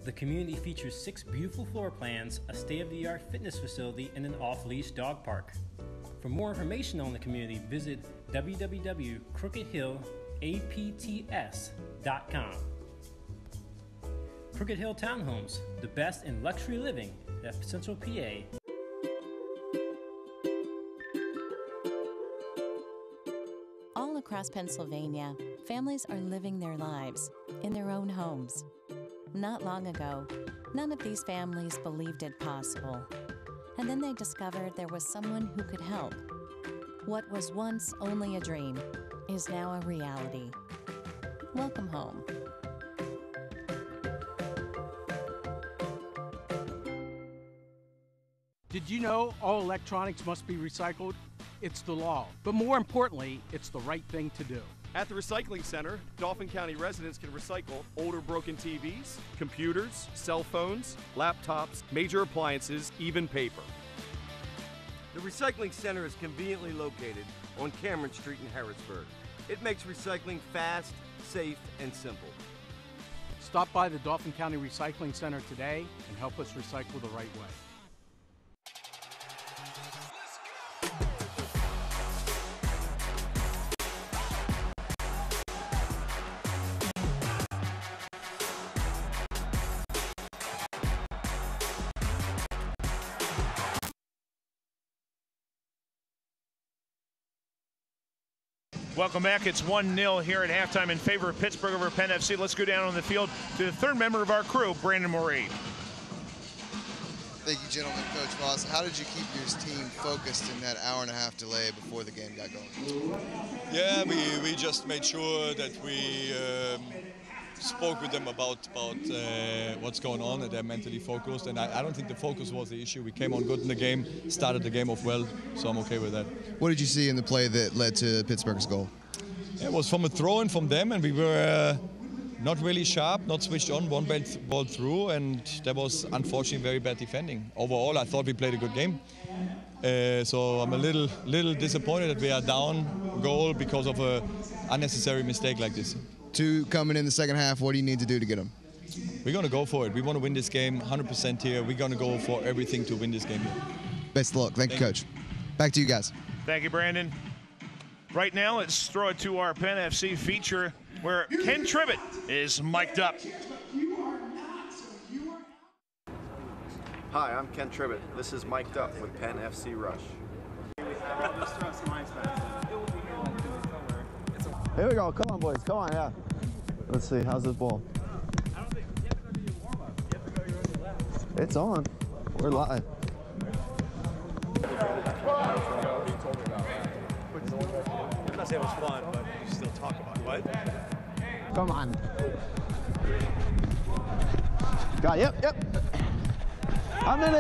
The community features 6 beautiful floor plans, a state-of-the-art fitness facility, and an off-leash dog park. For more information on the community, visit www.crookedhillapts.com. Crooked Hill Townhomes, the best in luxury living at Central PA. All across Pennsylvania, families are living their lives in their own homes. Not long ago, none of these families believed it possible. And then they discovered there was someone who could help. What was once only a dream is now a reality. Welcome home. Did you know all electronics must be recycled? It's the law. But more importantly, it's the right thing to do. At the Recycling Center, Dauphin County residents can recycle older broken TVs, computers, cell phones, laptops, major appliances, even paper. The Recycling Center is conveniently located on Cameron Street in Harrisburg. It makes recycling fast, safe, and simple. Stop by the Dauphin County Recycling Center today and help us recycle the right way. Welcome back. It's 1-0 here at halftime in favor of Pittsburgh over Penn FC. Let's go down on the field to the third member of our crew, Brandon Morey. Thank you, gentlemen. Coach Voss, how did you keep your team focused in that hour-and-a-half delay before the game got going? Yeah, we just made sure that we spoke with them about what's going on, and they're mentally focused. And I don't think the focus was the issue. We came on good in the game, started the game off well, so I'm okay with that. What did you see in the play that led to Pittsburgh's goal? It was from a throw-in from them, and we were not really sharp, not switched on, one ball through, and that was unfortunately very bad defending. Overall, I thought we played a good game. So I'm a little disappointed that we are down goal because of an unnecessary mistake like this. Two coming in the second half, what do you need to do to get them? We're going to go for it. We want to win this game 100% here. We're going to go for everything to win this game here. Best of luck. Thank you, Coach. Back to you guys. Thank you, Brandon. Right now, let's throw it to our Penn FC feature where Ken Tribbett is mic'd up. Hi, I'm Ken Tribbett. This is Mic'd Up with Penn FC Rush. Here we go. Come on, boys. Come on, yeah. Let's see. How's this ball? It's on. We're live. I'm not saying it was fun, but you still talk about it. What? Come on. Got it. Yep. How many?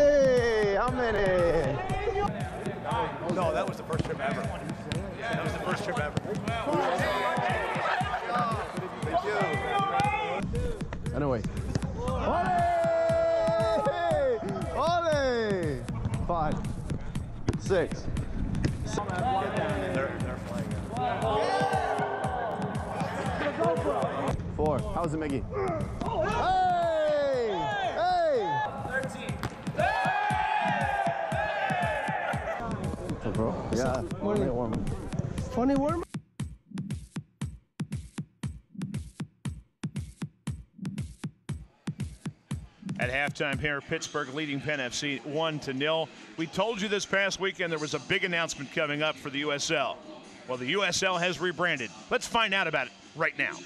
No, that was the first trip ever. That was the first trip ever. Anyway. Ole! 5, 6. They're flying out. 4. How's it, Mickey? Hey! 13. Bro? Yeah. Funny warm. At halftime here, Pittsburgh leading Penn FC 1-0. We told you this past weekend there was a big announcement coming up for the USL. Well, the USL has rebranded. Let's find out about it right now.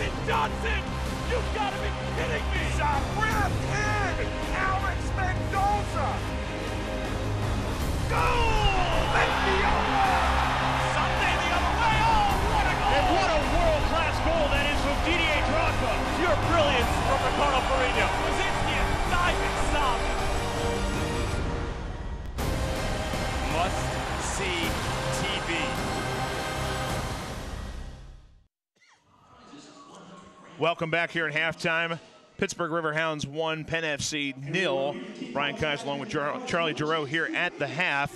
Jason Johnson! You've got to be kidding me! Sabrina Kid! Alex Mendoza! Goal! Mendoza! Sunday the other way! Oh, what a goal! And what a world-class goal that is from Didier Drogba! Pure brilliance from Ricardo Pereira. Krasinski a diving stop. Must-see TV. Welcome back here at halftime. Pittsburgh Riverhounds 1, Penn FC 0. Brian Kaiser along with Charlie Giroux here at the half.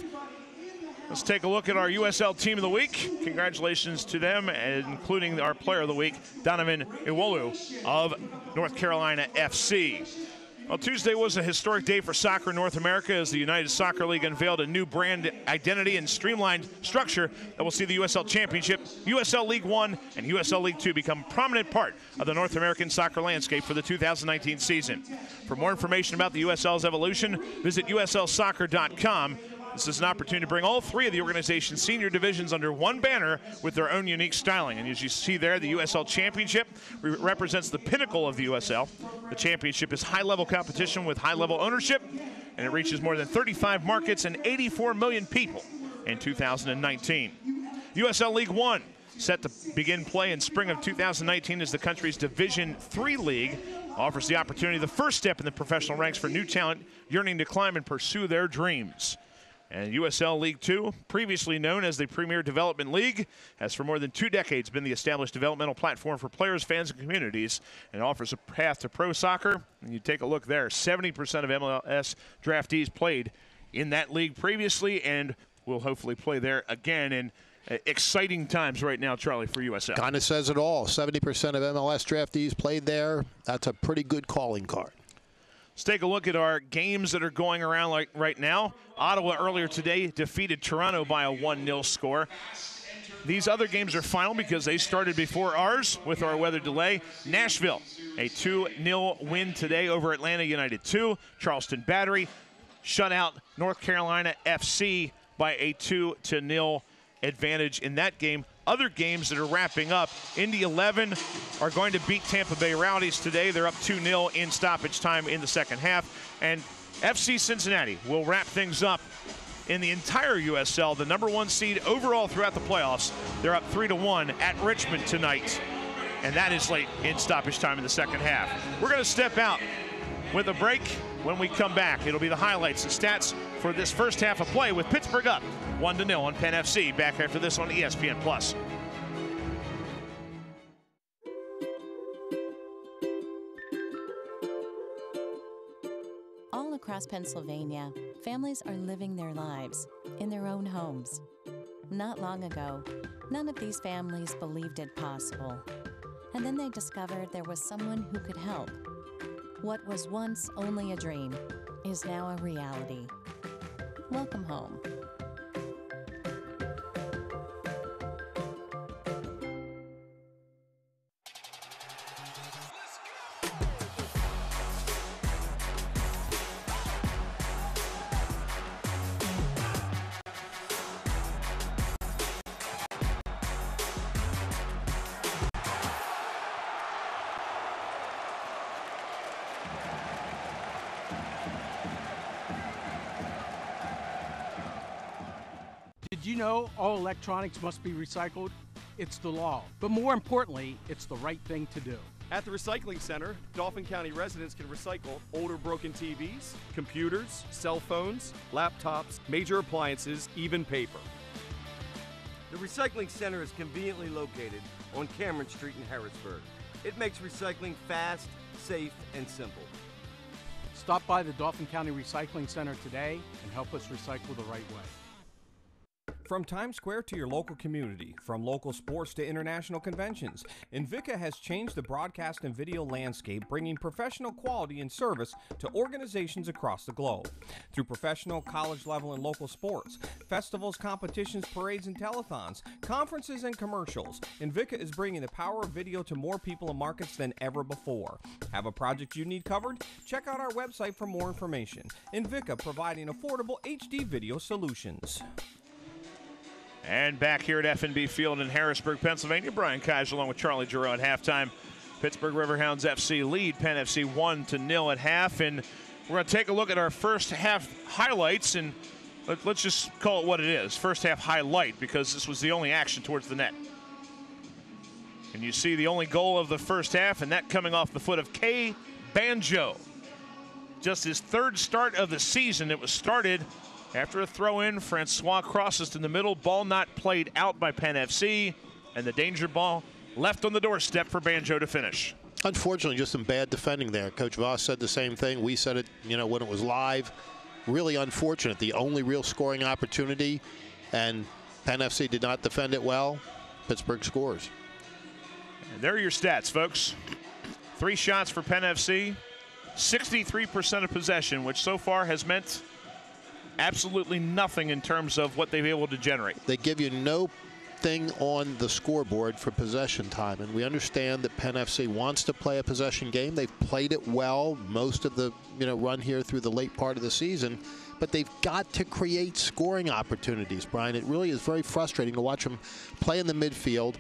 Let's take a look at our USL Team of the Week. Congratulations to them, including our Player of the Week, Donovan Iwolu of North Carolina FC. Well, Tuesday was a historic day for soccer in North America as the United Soccer League unveiled a new brand identity and streamlined structure that will see the USL Championship, USL League One, and USL League Two become a prominent part of the North American soccer landscape for the 2019 season. For more information about the USL's evolution, visit uslsoccer.com. This is an opportunity to bring all three of the organization's senior divisions under one banner with their own unique styling. And as you see there, the USL Championship represents the pinnacle of the USL. The championship is high-level competition with high-level ownership, and it reaches more than 35 markets and 84 million people in 2019. USL League One, set to begin play in spring of 2019 as the country's Division III league, offers the opportunity, the first step in the professional ranks for new talent yearning to climb and pursue their dreams. And USL League Two, previously known as the Premier Development League, has for more than 2 decades been the established developmental platform for players, fans, and communities, and offers a path to pro soccer. And you take a look there, 70% of MLS draftees played in that league previously and will hopefully play there again. And exciting times right now, Charlie, for USL. Kind of says it all. 70% of MLS draftees played there. That's a pretty good calling card. Let's take a look at our games that are going around right now. Ottawa earlier today defeated Toronto by a 1-0 score. These other games are final because they started before ours with our weather delay. Nashville, a 2-0 win today over Atlanta United 2. Charleston Battery shut out North Carolina FC by a 2-0 advantage in that game. Other games that are wrapping up, Indy 11 are going to beat Tampa Bay Rowdies today. They're up 2-0 in stoppage time in the second half. And FC Cincinnati will wrap things up in the entire USL, the #1 seed overall throughout the playoffs. They're up 3-1 at Richmond tonight. And that is late in stoppage time in the second half. We're going to step out with a break. When we come back, it'll be the highlights and stats for this first half of play with Pittsburgh up 1-0 on Penn FC. Back after this on ESPN+. All across Pennsylvania, families are living their lives in their own homes. Not long ago, none of these families believed it possible. And then they discovered there was someone who could help. What was once only a dream is now a reality. Welcome home. Did you know all electronics must be recycled? It's the law. But more importantly, it's the right thing to do. At the Recycling Center, Dauphin County residents can recycle older broken TVs, computers, cell phones, laptops, major appliances, even paper. The Recycling Center is conveniently located on Cameron Street in Harrisburg. It makes recycling fast, safe, and simple. Stop by the Dauphin County Recycling Center today and help us recycle the right way. From Times Square to your local community, from local sports to international conventions, Invika has changed the broadcast and video landscape, bringing professional quality and service to organizations across the globe. Through professional, college level, and local sports, festivals, competitions, parades, and telethons, conferences, and commercials, Invika is bringing the power of video to more people and markets than ever before. Have a project you need covered? Check out our website for more information. Invika, providing affordable HD video solutions. And back here at F&B Field in Harrisburg, Pennsylvania, Brian Kaiser along with Charlie Giroux at halftime. Pittsburgh Riverhounds FC lead Penn FC 1-0 at half, and we're going to take a look at our first half highlights, and let's just call it what it is. First half highlight, because this was the only action towards the net. And you see the only goal of the first half, and that coming off the foot of K. Banjo. Just his third start of the season. It was started after a throw-in. Francois crosses to the middle. Ball not played out by Penn FC, and the danger ball left on the doorstep for Banjo to finish. Unfortunately, just some bad defending there. Coach Voss said the same thing. We said it, when it was live. Really unfortunate. The only real scoring opportunity, and Penn FC did not defend it well. Pittsburgh scores. And there are your stats, folks. 3 shots for Penn FC, 63% of possession, which so far has meant absolutely nothing in terms of what they've been able to generate. They give you no thing on the scoreboard for possession time, and we understand that Penn FC wants to play a possession game. They've played it well most of the run here through the late part of the season, but they've got to create scoring opportunities, Brian. It really is very frustrating to watch them play in the midfield,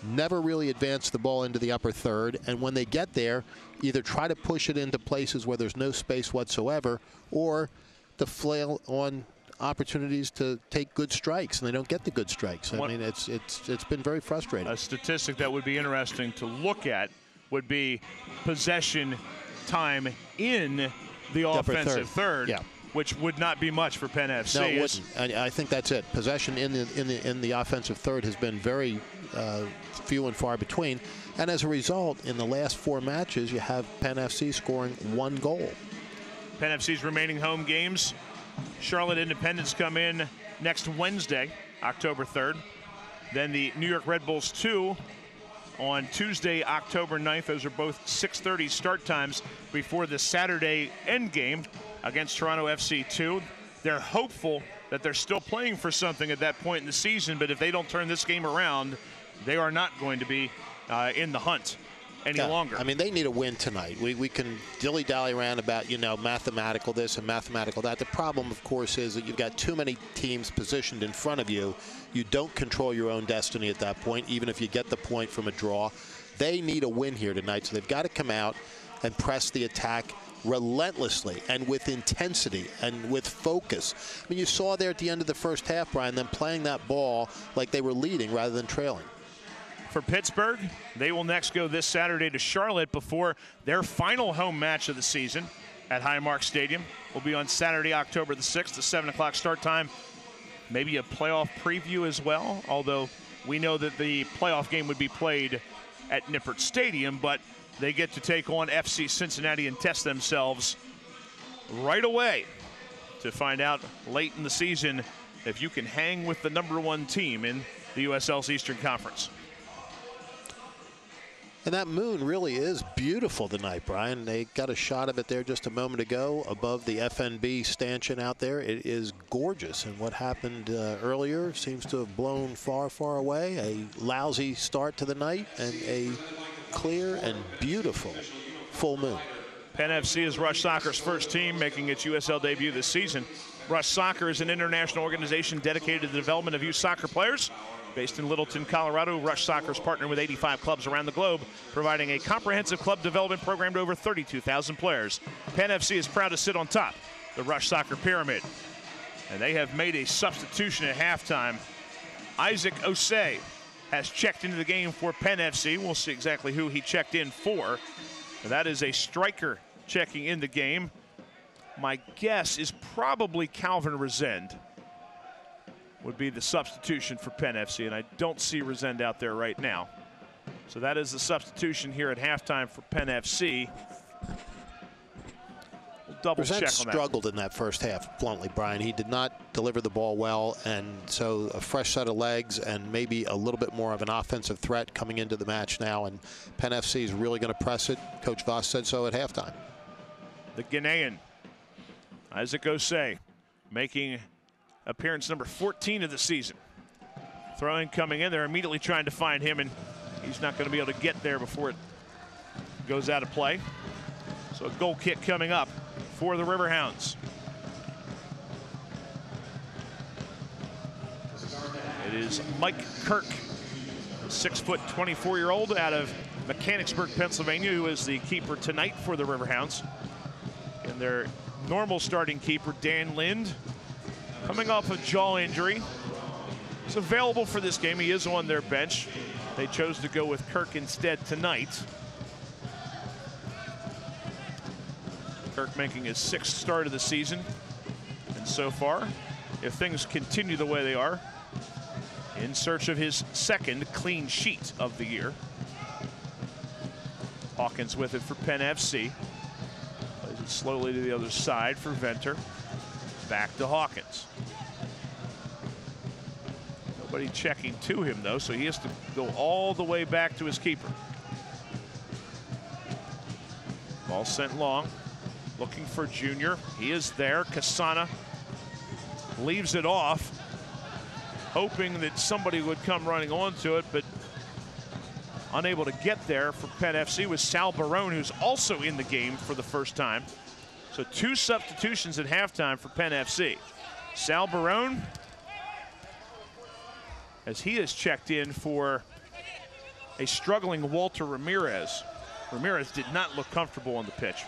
never really advance the ball into the upper third, and when they get there, either try to push it into places where there's no space whatsoever, or to flail on opportunities to take good strikes, and they don't get the good strikes. I mean, it's been very frustrating. A statistic that would be interesting to look at would be possession time in the offensive third, yeah, which would not be much for Penn FC. No, it wouldn't. I think that's it. Possession in the offensive third has been very few and far between, and as a result, in the last 4 matches, you have Penn FC scoring 1 goal. Penn FC's remaining home games: Charlotte Independence come in next Wednesday, October 3rd. Then the New York Red Bulls 2 on Tuesday, October 9th. Those are both 6:30 start times before the Saturday end game against Toronto FC 2. They're hopeful that they're still playing for something at that point in the season, but if they don't turn this game around, they are not going to be in the hunt any longer. I mean, they need a win tonight. We can dilly-dally around about, mathematical this and mathematical that. The problem, of course, is that you've got too many teams positioned in front of you. You don't control your own destiny at that point, even if you get the point from a draw. They need a win here tonight, so they've got to come out and press the attack relentlessly and with intensity and with focus. I mean, you saw there at the end of the first half, Brian, them playing that ball like they were leading rather than trailing. For Pittsburgh, they will next go this Saturday to Charlotte before their final home match of the season at Highmark Stadium. Will be on Saturday, October the 6th, a 7 o'clock start time. Maybe a playoff preview as well, although we know that the playoff game would be played at Nippert Stadium, but they get to take on FC Cincinnati and test themselves right away to find out late in the season if you can hang with the #1 team in the USL's Eastern Conference. And that moon really is beautiful tonight, Brian. They got a shot of it there just a moment ago above the FNB stanchion out there. It is gorgeous, and what happened earlier seems to have blown far, far away. A lousy start to the night and a clear and beautiful full moon. Penn FC is Rush Soccer's first team making its USL debut this season. Rush Soccer is an international organization dedicated to the development of youth soccer players. Based in Littleton, Colorado, Rush Soccer is partnered with 85 clubs around the globe, providing a comprehensive club development program to over 32,000 players. Penn FC is proud to sit on top the Rush Soccer pyramid. And they have made a substitution at halftime. Isaac Osei has checked into the game for Penn FC. We'll see exactly who he checked in for. That is a striker checking in the game. My guess is probably Calvin Resend would be the substitution for Penn FC, and I don't see Resend out there right now. So that is the substitution here at halftime for Penn FC. We'll double check on that. Struggled in that first half, bluntly, Brian. He did not deliver the ball well, and so a fresh set of legs and maybe a little bit more of an offensive threat coming into the match now, and Penn FC is really going to press it. Coach Voss said so at halftime. The Ghanaian, Isaac Osei, making appearance number 14 of the season. Throwing coming in. They're immediately trying to find him, and he's not going to be able to get there before it goes out of play. So a goal kick coming up for the Riverhounds. It is Mike Kirk, a 6', 24-year-old out of Mechanicsburg, Pennsylvania, who is the keeper tonight for the Riverhounds. And their normal starting keeper, Dan Lind, coming off a jaw injury. He's available for this game. He is on their bench. They chose to go with Kirk instead tonight. Kirk making his 6th start of the season. And so far, if things continue the way they are, in search of his 2nd clean sheet of the year. Hawkins with it for Penn FC. Plays it slowly to the other side for Venter. Back to Hawkins. Nobody checking to him, though, so he has to go all the way back to his keeper. Ball sent long. Looking for Junior. He is there. Kasana leaves it off, hoping that somebody would come running onto it, but unable to get there for Penn FC was Sal Barone, who's also in the game for the first time. So 2 substitutions at halftime for Penn FC. Sal Barone, as he is checked in for a struggling Walter Ramirez. Ramirez did not look comfortable on the pitch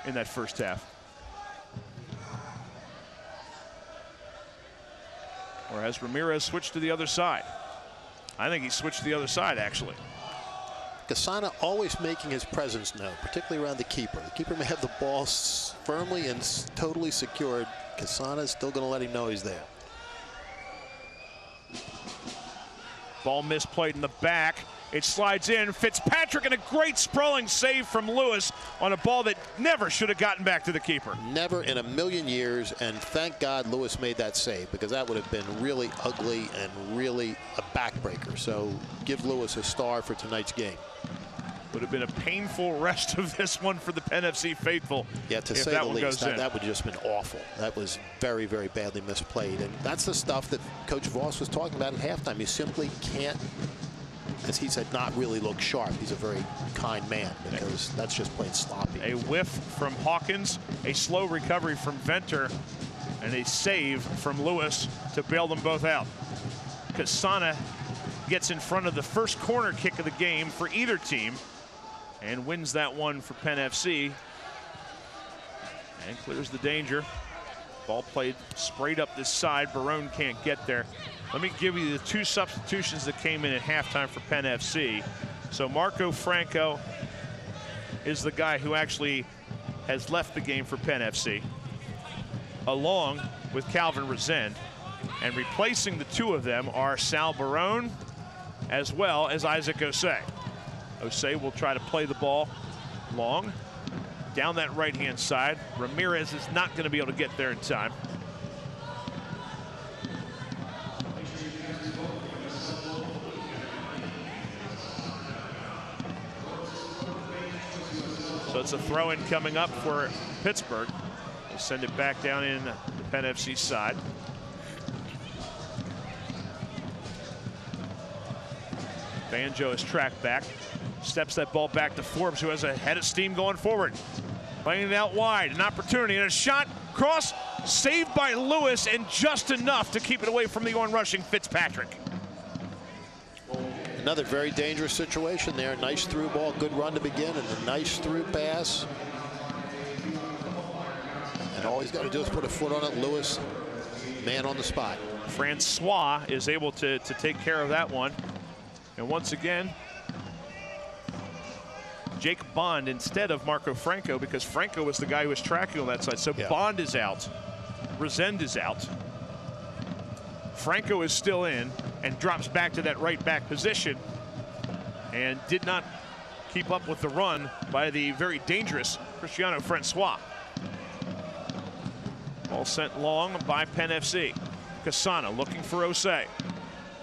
in that first half. Or has Ramirez switched to the other side? I think he switched to the other side, actually. Kasana always making his presence known, particularly around the keeper. The keeper may have the ball firmly and totally secured. Kasana is still going to let him know he's there. Ball misplayed in the back. It slides in. Fitzpatrick, and a great sprawling save from Lewis on a ball that never should have gotten back to the keeper. Never in a million years, and thank God Lewis made that save, because that would have been really ugly and really a backbreaker. So give Lewis a star for tonight's game. Would have been a painful rest of this one for the Penn FC faithful. Yeah, to say the least, that would have just been awful. That was very, very badly misplayed. And that's the stuff that Coach Voss was talking about at halftime. You simply can't, as he said, not really look sharp. He's a very kind man, because that's just plain sloppy. A whiff from Hawkins, a slow recovery from Venter, and a save from Lewis to bail them both out. Kasana gets in front of the first corner kick of the game for either team and wins that one for Penn FC and clears the danger. Ball played sprayed up this side. Barone can't get there. Let me give you the 2 substitutions that came in at halftime for Penn FC. So Marco Franco is the guy who actually has left the game for Penn FC, along with Calvin Resend. And replacing the 2 of them are Sal Barone as well as Isaac Osei. Osei will try to play the ball long down that right-hand side. Ramirez is not going to be able to get there in time. So it's a throw-in coming up for Pittsburgh. We'll send it back down in the Penn FC side. Banjo is tracked back. Steps that ball back to Forbes, who has a head of steam going forward. Playing it out wide. An opportunity and a shot. Cross. Saved by Lewis, and just enough to keep it away from the on-rushing Fitzpatrick. Another very dangerous situation there. Nice through ball. Good run to begin, and a nice through pass. And all he's got to do is put a foot on it. Lewis, man on the spot. Francois is able to take care of that one. And once again, Jake Bond instead of Marco Franco, because Franco was the guy who was tracking on that side. So yeah. Bond is out. Resend is out. Franco is still in and drops back to that right back position and did not keep up with the run by the very dangerous Cristiano Francois. Ball sent long by Penn FC. Kasana looking for Osei.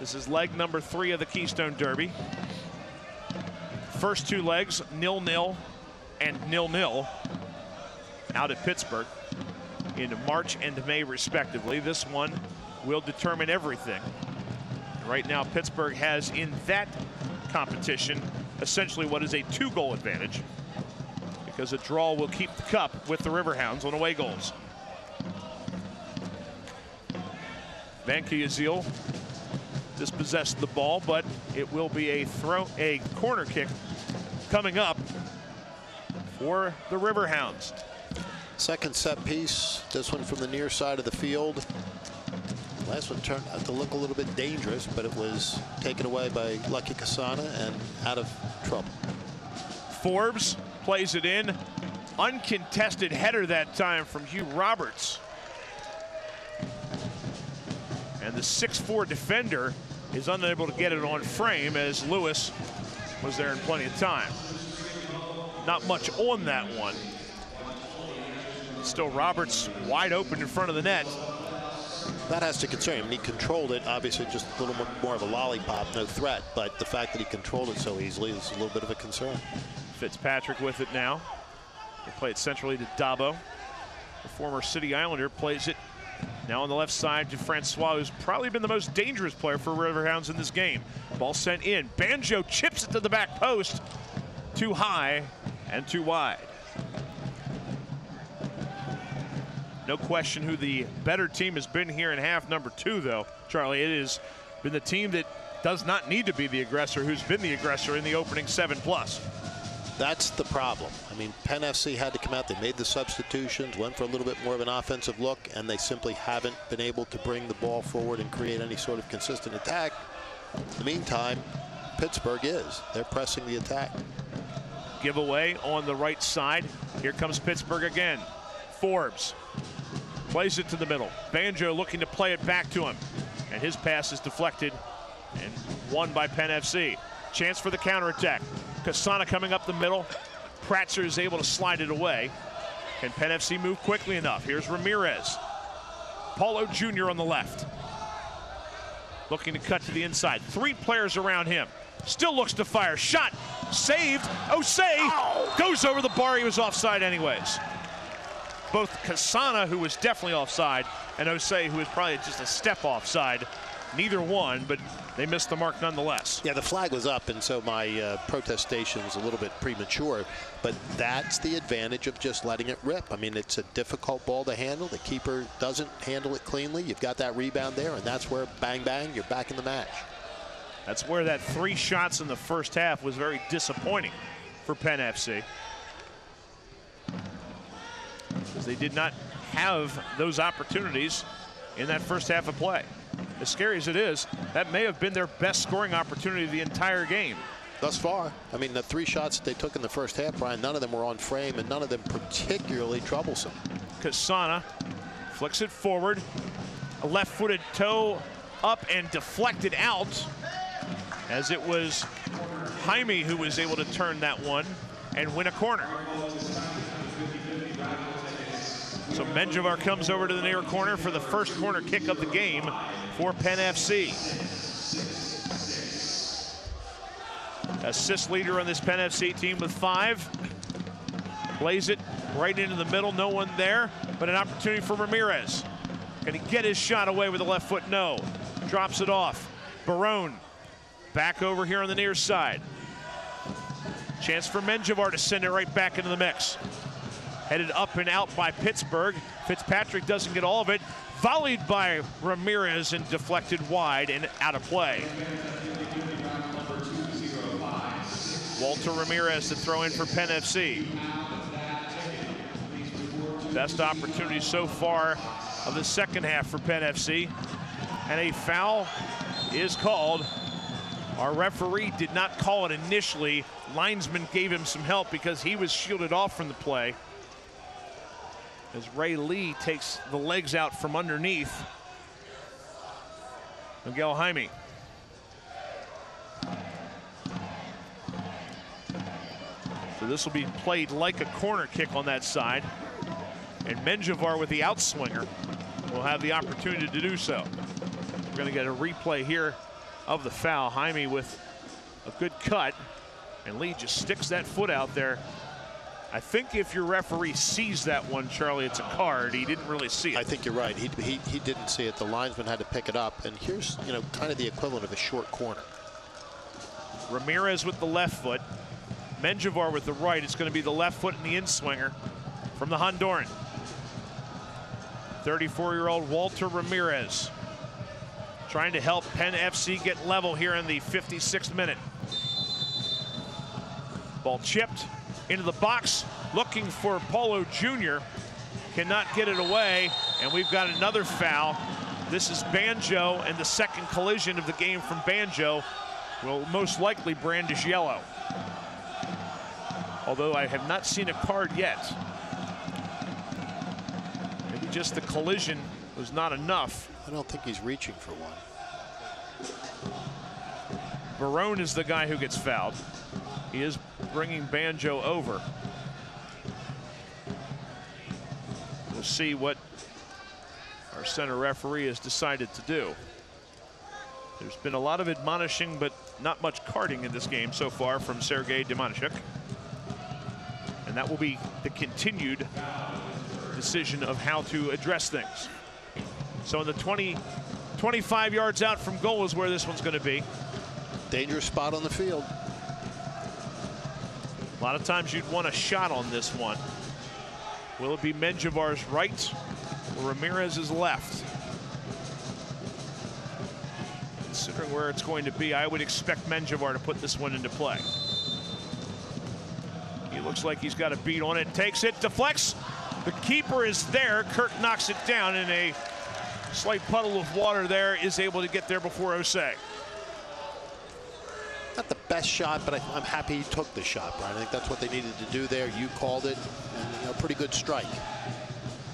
This is leg number 3 of the Keystone Derby. First 2 legs, 0-0 and 0-0 out at Pittsburgh in March and May respectively. This one will determine everything. Right now, Pittsburgh has in that competition essentially what is a 2-goal advantage, because a draw will keep the cup with the Riverhounds on away goals. Van Usl dispossessed the ball, but it will be a corner kick coming up for the Riverhounds. Second set piece, this one from the near side of the field. Last one turned out to look a little bit dangerous, but it was taken away by Lucky Kasana and out of trouble. Forbes plays it in. Uncontested header that time from Hugh Roberts. And the 6'4" defender is unable to get it on frame as Lewis was there in plenty of time. Not much on that one. Still Roberts wide open in front of the net. That has to concern him. He controlled it, obviously just a little more of a lollipop, no threat, but the fact that he controlled it so easily is a little bit of a concern. Fitzpatrick with it now. They play it centrally to Dabo. The former City Islander plays it now on the left side to Francois, who's probably been the most dangerous player for Riverhounds in this game. Ball sent in. Banjo chips it to the back post. Too high and too wide. No question who the better team has been here in half number 2, though, Charlie. It has been the team that does not need to be the aggressor who's been the aggressor in the opening 7+. That's the problem. I mean, Penn FC had to come out. They made the substitutions, went for a little bit more of an offensive look, and they simply haven't been able to bring the ball forward and create any sort of consistent attack. In the meantime, Pittsburgh is. They're pressing the attack. Giveaway on the right side. Here comes Pittsburgh again. Forbes plays it to the middle. Banjo looking to play it back to him. And his pass is deflected and won by Penn FC. Chance for the counterattack. Kasana coming up the middle. Pratzer is able to slide it away. Can Penn FC move quickly enough? Here's Ramirez. Paulo Jr. on the left. Looking to cut to the inside. 3 players around him. Still looks to fire. Shot. Saved. Osei goes over the bar. He was offside anyways. Both Kasana, who was definitely offside, and Osei, who was probably just a step offside. Neither one, but they missed the mark nonetheless. Yeah, the flag was up, and so my protestation was a little bit premature, but that's the advantage of just letting it rip. I mean, it's a difficult ball to handle. The keeper doesn't handle it cleanly. You've got that rebound there, and that's where, bang, bang, you're back in the match. That's where that 3 shots in the first half was very disappointing for Penn FC, because they did not have those opportunities in that first half of play. As scary as it is, that may have been their best scoring opportunity of the entire game. Thus far. I mean, the 3 shots that they took in the first half, Brian, none of them were on frame and none of them particularly troublesome. Kasana flicks it forward. A left-footed toe up and deflected out, as it was Jaime who was able to turn that one and win a corner. So Menjivar comes over to the near corner for the first corner kick of the game for Penn FC. Assist leader on this Penn FC team with 5. Plays it right into the middle. No one there, but an opportunity for Ramirez. Can he get his shot away with the left foot? No. Drops it off. Barone back over here on the near side. Chance for Menjivar to send it right back into the mix. Headed up and out by Pittsburgh. Fitzpatrick doesn't get all of it. Volleyed by Ramirez and deflected wide and out of play. Walter Ramirez to throw in for Penn FC. Best opportunity so far of the second half for Penn FC. And a foul is called. Our referee did not call it initially. Linesman gave him some help because he was shielded off from the play, as Ray Lee takes the legs out from underneath Miguel Jaime. So this will be played like a corner kick on that side. And Menjivar with the outswinger will have the opportunity to do so. We're going to get a replay here of the foul. Jaime with a good cut, and Lee just sticks that foot out there. I think if your referee sees that one, Charlie, it's a card. He didn't really see it. I think you're right. He didn't see it. The linesman had to pick it up. And here's, you know, kind of the equivalent of a short corner. Ramirez with the left foot. Menjivar with the right. It's going to be the left foot and the in-swinger from the Honduran. 34-year-old Walter Ramirez trying to help Penn FC get level here in the 56th minute. Ball chipped into the box, looking for Paulo Jr. Cannot get it away, and we've got another foul. This is Banjo, and the second collision of the game from Banjo will most likely brandish yellow. Although I have not seen a card yet. Maybe just the collision was not enough. I don't think he's reaching for one. Barone is the guy who gets fouled. He is bringing Banjo over. We'll see what our center referee has decided to do. There's been a lot of admonishing, but not much carding in this game so far from Sergei Demonishuk. And that will be the continued decision of how to address things. So in the 25 yards out from goal is where this one's going to be. Dangerous spot on the field. A lot of times you'd want a shot on this one. Will it be Menjivar's right or Ramirez's left? Considering where it's going to be, I would expect Menjivar to put this one into play. He looks like he's got a beat on it, takes it, deflects. The keeper is there. Kirk knocks it down, in a slight puddle of water there, is able to get there before Osei. Not the best shot, but I'm happy he took the shot, Brian. I think that's what they needed to do there. You called it, and a pretty good strike.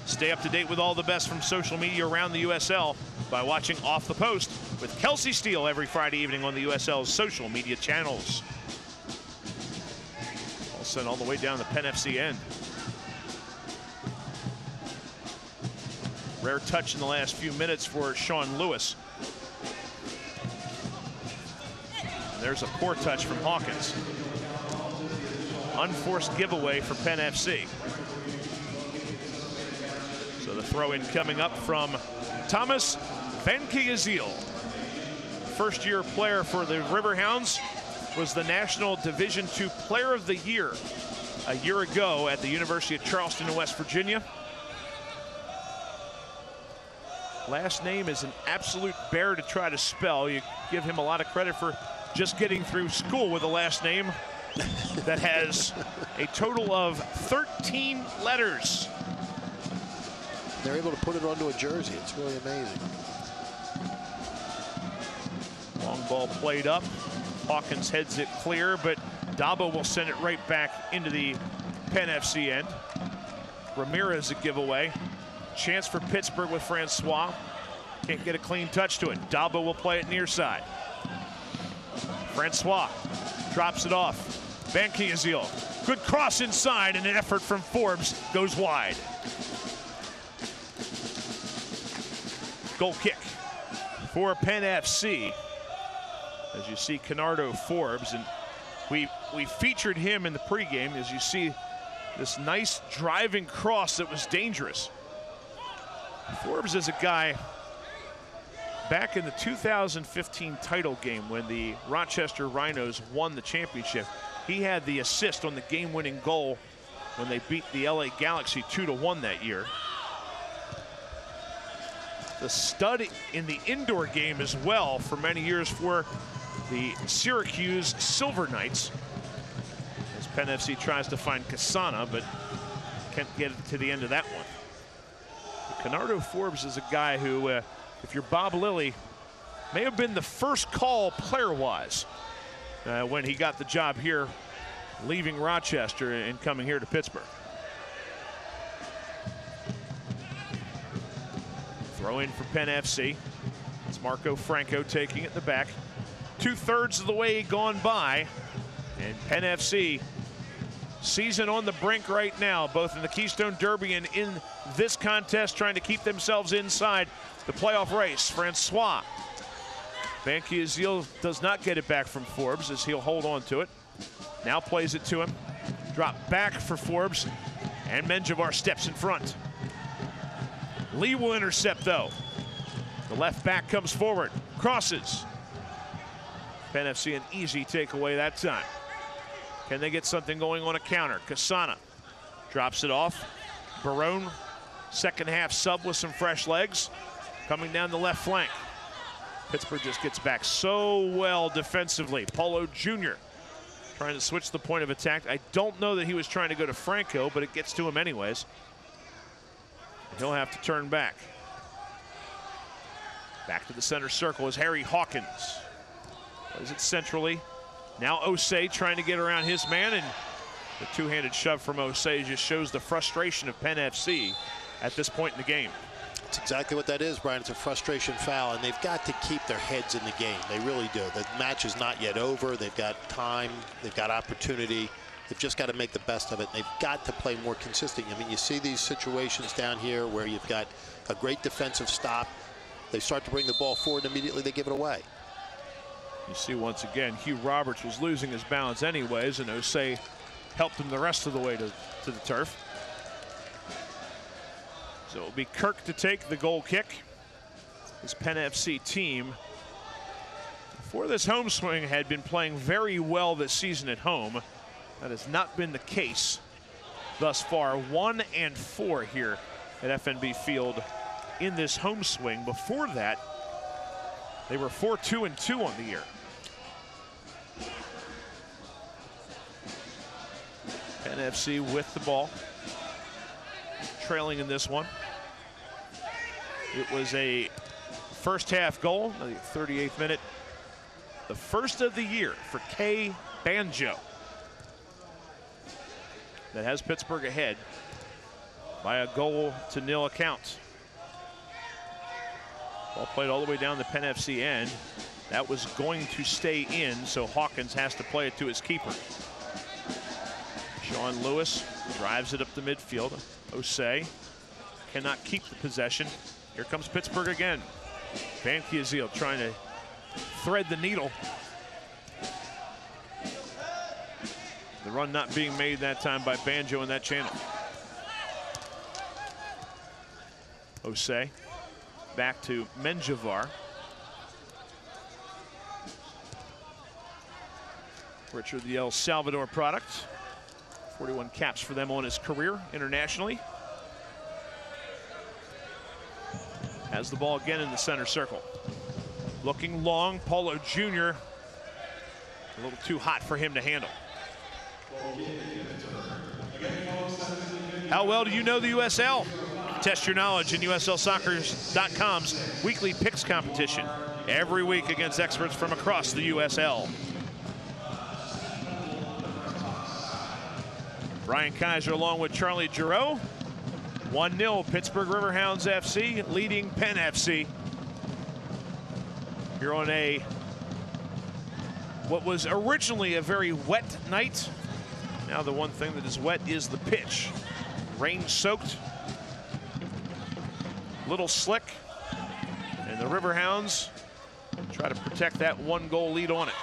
Stay up to date with all the best from social media around the USL by watching Off the Post with Kelsey Steele every Friday evening on the USL's social media channels. All sent all the way down the Penn FC end. Rare touch in the last few minutes for Sean Lewis. There's a poor touch from Hawkins. Unforced giveaway for Penn FC. So the throw in coming up from Thomas Venkiazil. First-year player for the Riverhounds, was the National Division II Player of the Year a year ago at the University of Charleston in West Virginia. Last name is an absolute bear to try to spell. You give him a lot of credit for just getting through school with a last name that has a total of 13 letters. They're able to put it onto a jersey. It's really amazing. Long ball played up. Hawkins heads it clear, but Dabo will send it right back into the Penn FC end. Ramirez a giveaway. Chance for Pittsburgh with Francois. Can't get a clean touch to it. Dabo will play it near side. Francois drops it off. Venkiazil. Good cross inside, and an effort from Forbes goes wide. Goal kick for Penn FC. As you see, Canardo Forbes, and we featured him in the pregame. As you see, this nice driving cross that was dangerous. Forbes is a guy back in the 2015 title game when the Rochester Rhinos won the championship. He had the assist on the game-winning goal when they beat the LA Galaxy 2-1 that year. The stud in the indoor game as well for many years for the Syracuse Silver Knights, as Penn FC tries to find Cassana, but can't get to the end of that one. Canardo Forbes is a guy who, if you're Bob Lilley, may have been the first call player-wise when he got the job here, leaving Rochester and coming here to Pittsburgh. Throw in for Penn FC. It's Marco Franco taking it in the back. 2/3 of the way gone by, and Penn FC season on the brink right now, both in the Keystone Derby and in this contest, trying to keep themselves inside the playoff race. Francois. Venkiazil does not get it back from Forbes, as he'll hold on to it. Now plays it to him. Drop back for Forbes, and Menjivar steps in front. Lee will intercept, though. The left back comes forward, crosses. Penn FC an easy takeaway that time. Can they get something going on a counter? Cassana drops it off. Barone, second half sub with some fresh legs, coming down the left flank. Pittsburgh just gets back so well defensively. Paulo Jr. trying to switch the point of attack. I don't know that he was trying to go to Franco, but it gets to him anyways. He'll have to turn back. Back to the center circle is Harry Hawkins. Plays it centrally. Now Usl trying to get around his man, and the two-handed shove from Usl just shows the frustration of Penn FC at this point in the game. That's exactly what that is, Brian. It's a frustration foul, and they've got to keep their heads in the game. They really do. The match is not yet over. They've got time. They've got opportunity. They've just got to make the best of it. They've got to play more consistent. I mean, you see these situations down here where you've got a great defensive stop. They start to bring the ball forward, and immediately they give it away. You see once again, Hugh Roberts was losing his balance anyways, and Usl helped him the rest of the way to the turf. So it'll be Kirk to take the goal kick. This Penn FC team, for this home swing, had been playing very well this season at home. That has not been the case thus far. 1-4 here at FNB Field in this home swing. Before that, they were 4-2-2 on the year. Penn FC with the ball, trailing in this one. It was a first half goal, the 38th minute. The first of the year for K. Banjo. That has Pittsburgh ahead by a 0-0 account. Ball played all the way down the Penn FC end. That was going to stay in, so Hawkins has to play it to his keeper. Sean Lewis drives it up the midfield. Usl cannot keep the possession. Here comes Pittsburgh again. Van Kiesel trying to thread the needle. The run not being made that time by Banjo in that channel. Usl back to Menjivar. Richard, the El Salvador product. 41 caps for them on his career internationally. Has the ball again in the center circle. Looking long, Paulo Jr. A little too hot for him to handle. How well do you know the USL? Test your knowledge in USLsoccer.com's weekly picks competition. Every week against experts from across the USL. Brian Kaiser along with Charlie Giroux. 1-0 Pittsburgh Riverhounds FC leading Penn FC. Here on what was originally a very wet night. Now the one thing that is wet is the pitch. Rain soaked, little slick, and the Riverhounds try to protect that 1-goal lead on it.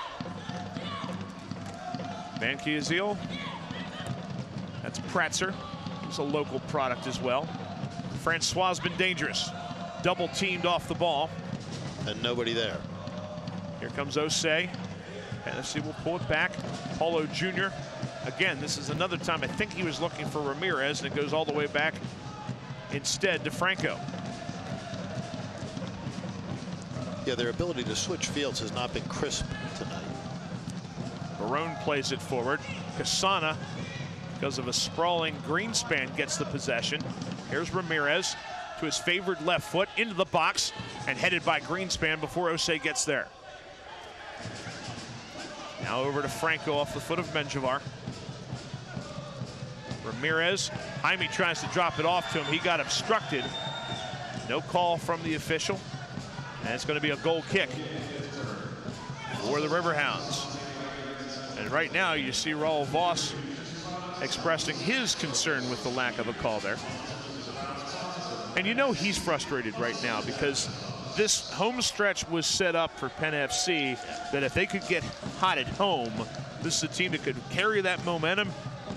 Van Kiesel, that's Pratzer. He's a local product as well. Francois has been dangerous. Double teamed off the ball. And nobody there. Here comes Usl. Penn FC will pull it back. Paulo Jr. Again, this is another time I think he was looking for Ramirez, and it goes all the way back instead to Franco. Yeah, their ability to switch fields has not been crisp tonight. Barone plays it forward. Casana, because of a sprawling Greenspan, gets the possession. Here's Ramirez to his favored left foot into the box and headed by Greenspan before Usl gets there. Now over to Franco off the foot of Menjivar. Ramirez, Jaime tries to drop it off to him. He got obstructed. No call from the official. And it's going to be a goal kick for the Riverhounds. And right now you see Raul Voss expressing his concern with the lack of a call there. And you know he's frustrated right now because this home stretch was set up for Penn FC that if they could get hot at home, this is a team that could carry that momentum,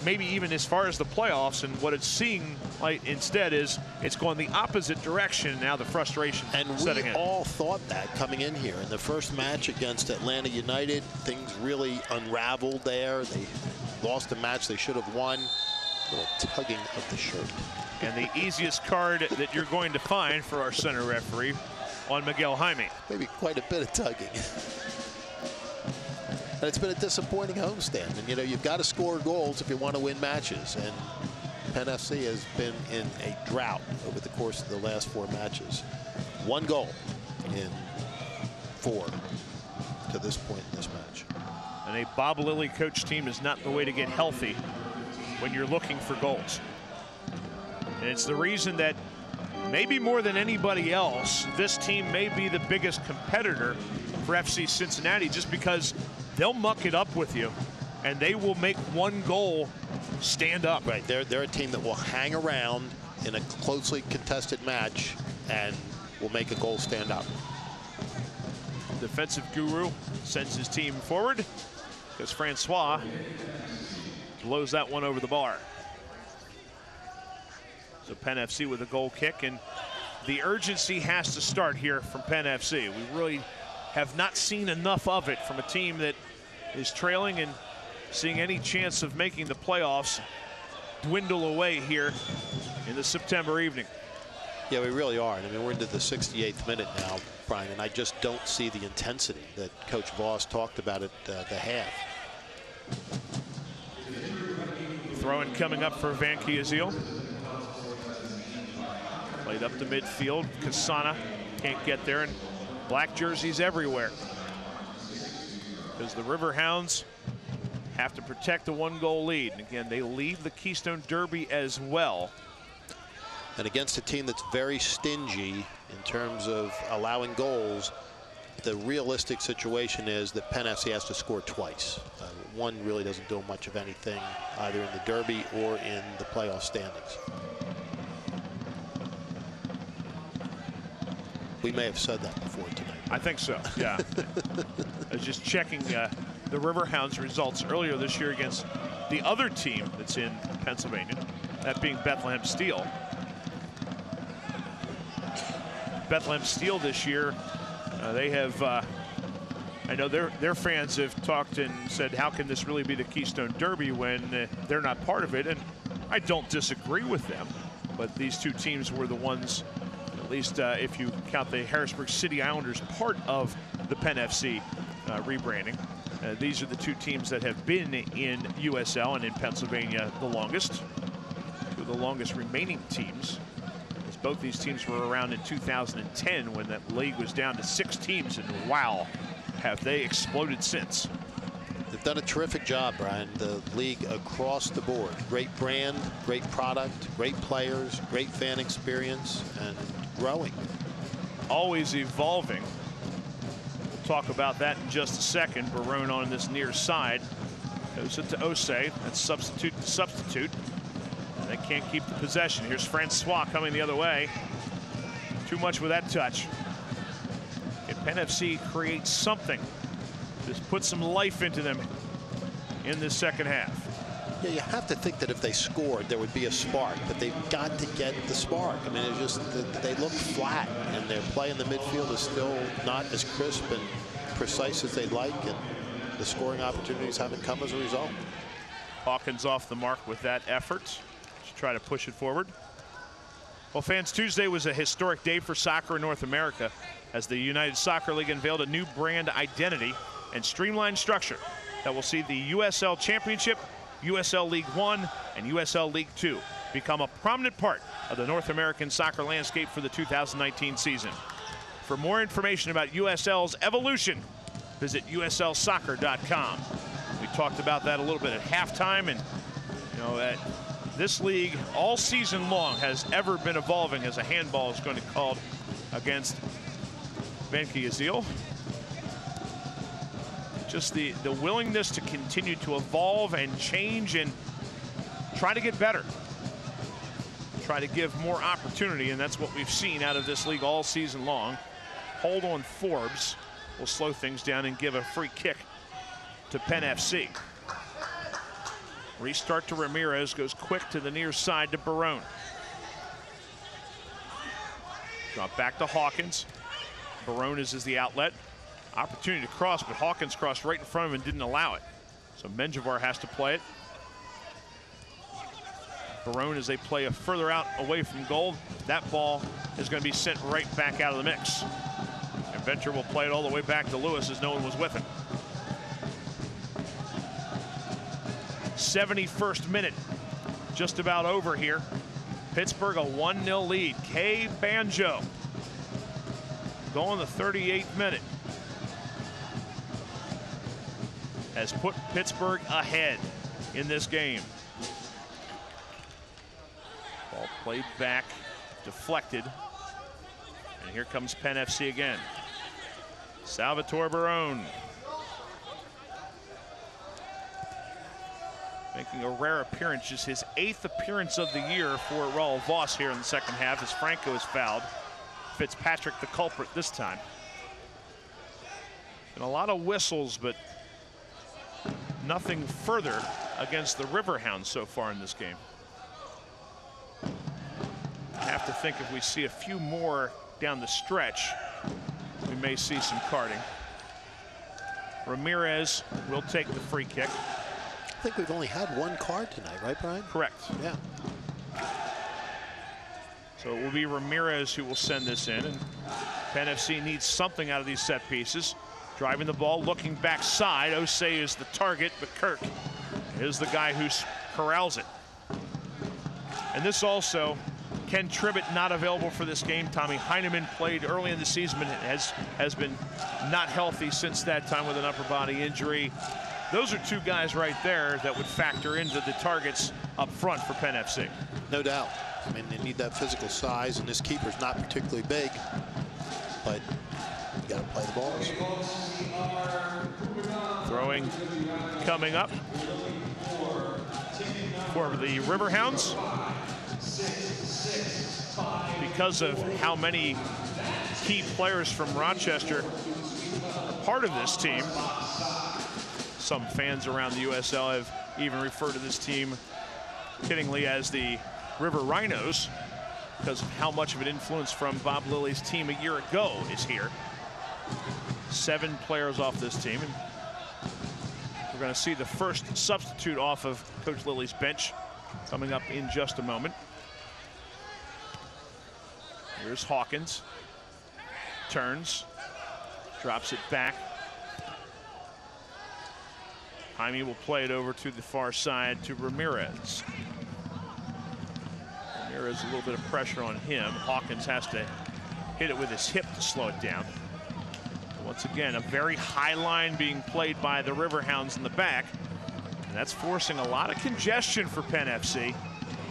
maybe even as far as the playoffs. And what it's seeing like instead is it's going the opposite direction. Now the frustration setting in. And we all thought that coming in here. In the first match against Atlanta United, things really unraveled there. They lost a match they should have won. A little tugging of the shirt. And the easiest card that you're going to find for our center referee on Miguel Jaime. Maybe quite a bit of tugging. And it's been a disappointing homestand. And, you know, you've got to score goals if you want to win matches. And Penn FC has been in a drought over the course of the last 4 matches. 1 goal in 4 to this point in this match. And a Bob Lilley coach team is not the way to get healthy when you're looking for goals. And it's the reason that maybe more than anybody else, this team may be the biggest competitor for FC Cincinnati, just because they'll muck it up with you and they will make 1 goal stand up. Right, they're a team that will hang around in a closely contested match and will make a goal stand up. Defensive guru sends his team forward because Francois blows that one over the bar. So Penn FC with a goal kick, and the urgency has to start here from Penn FC. We really have not seen enough of it from a team that is trailing and seeing any chance of making the playoffs dwindle away here in the September evening. Yeah, we really are. I mean, we're into the 68th minute now, Brian, and I just don't see the intensity that Coach Voss talked about at the half. Throw-in coming up for Van Kiazil. Played up to midfield. Kasana can't get there, and black jerseys everywhere, because the Riverhounds have to protect the 1-goal lead. And again, they leave the Keystone Derby as well. And against a team that's very stingy in terms of allowing goals, the realistic situation is that Penn FC has to score twice. One really doesn't do much of anything, either in the Derby or in the playoff standings. We may have said that before tonight. I think so, yeah. I was just checking the Riverhounds results earlier this year against the other team that's in Pennsylvania, that being Bethlehem Steel. Bethlehem Steel this year, they have, I know their fans have talked and said, how can this really be the Keystone Derby when they're not part of it? And I don't disagree with them, but these two teams were the ones, at least if you count the Harrisburg City Islanders part of the Penn FC rebranding. These are the two teams that have been in USL and in Pennsylvania the longest, 2 of the longest remaining teams. Both these teams were around in 2010 when that league was down to 6 teams, and wow, have they exploded since. They've done a terrific job, Brian. The league across the board. Great brand, great product, great players, great fan experience, and growing. Always evolving. We'll talk about that in just a second. Barone on this near side. Goes it to Usl. That's substitute to substitute. They can't keep the possession. Here's Francois coming the other way. Too much with that touch. If Penn FC creates something, just put some life into them in this second half. Yeah, you have to think that if they scored, there would be a spark, but they've got to get the spark. I mean, it's just they look flat, and their play in the midfield is still not as crisp and precise as they'd like, and the scoring opportunities haven't come as a result. Hawkins off the mark with that effort. Try to push it forward. Well, fans, Tuesday was a historic day for soccer in North America as the United Soccer League unveiled a new brand identity and streamlined structure that will see the USL Championship, USL League One, and USL League Two become a prominent part of the North American soccer landscape for the 2019 season. For more information about USL's evolution, visit uslsoccer.com. We talked about that a little bit at halftime, and you know, this league all season long has ever been evolving as a handball is going to be called against Van Kiazil. Just the willingness to continue to evolve and change and try to get better. Try to give more opportunity, and that's what we've seen out of this league all season long. Hold on Forbes will slow things down and give a free kick to Penn FC. Restart to Ramirez, goes quick to the near side to Barone. Drop back to Hawkins. Barone is the outlet. Opportunity to cross, but Hawkins crossed right in front of him and didn't allow it. So Menjivar has to play it. Barone, as they play a further out away from goal, that ball is going to be sent right back out of the mix. And Venter will play it all the way back to Lewis as no one was with him. 71st minute, just about over here. Pittsburgh a 1-0 lead. Kay Banjo going the 38th minute has put Pittsburgh ahead in this game. Ball played back, deflected, and here comes Penn FC again. Salvatore Barone making a rare appearance, just his 8th appearance of the year for Raul Voss here in the second half as Franco is fouled. Fitzpatrick the culprit this time. And a lot of whistles, but nothing further against the Riverhounds so far in this game. I have to think if we see a few more down the stretch, we may see some carding. Ramirez will take the free kick. I think we've only had one card tonight, right, Brian? Correct. Yeah. So it will be Ramirez who will send this in, and Penn FC needs something out of these set pieces. Driving the ball, looking backside. Osei is the target, but Kirk is the guy who corrals it. And this also, Ken Tribbett not available for this game. Tommy Heineman played early in the season, but has been not healthy since that time with an upper body injury. Those are two guys right there that would factor into the targets up front for Penn FC. No doubt. I mean, they need that physical size, and this keeper's not particularly big, but you got to play the balls. Throwing coming up for the Riverhounds. Because of how many key players from Rochester are part of this team, some fans around the USL have even referred to this team kiddingly as the River Rhinos because of how much of an influence from Bob Lilley's team a year ago is here. 7 players off this team, and we're going to see the first substitute off of Coach Lilley's bench coming up in just a moment. Here's Hawkins, turns, drops it back. Jaime will play it over to the far side to Ramirez. Ramirez, a little bit of pressure on him. Hawkins has to hit it with his hip to slow it down. Once again, a very high line being played by the Riverhounds in the back. And that's forcing a lot of congestion for Penn FC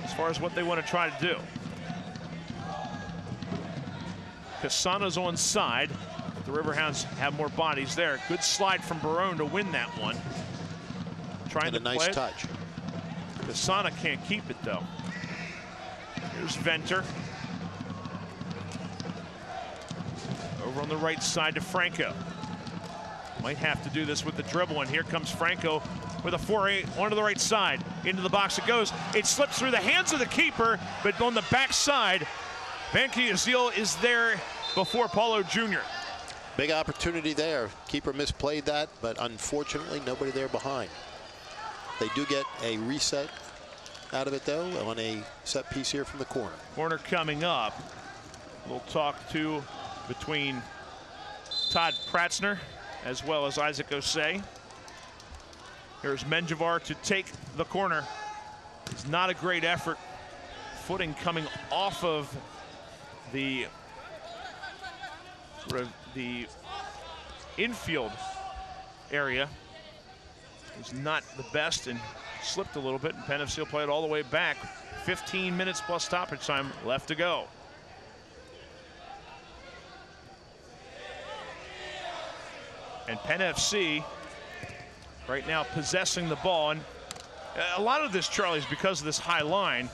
as far as what they want to try to do. Casano's on side. The Riverhounds have more bodies there. Good slide from Barone to win that one. Trying to play nice it. touch. Casano can't keep it though. Here's Venter. Over on the right side to Franco. Might have to do this with the dribble, and here comes Franco with a 4-8 onto the right side. Into the box it goes. It slips through the hands of the keeper, but on the back side, Banky Usl is there before Paulo Jr. Big opportunity there. Keeper misplayed that, but unfortunately nobody there behind. They do get a reset out of it though on a set piece here from the corner. Corner coming up. We'll talk to between Todd Pratzner as well as Isaac Osei. Here's Menjivar to take the corner. It's not a great effort. Footing coming off of the infield area is not the best and slipped a little bit, and Penn FC will play it all the way back. 15 minutes plus stoppage time left to go. And Penn FC right now possessing the ball, and a lot of this, Charlie, is because of this high line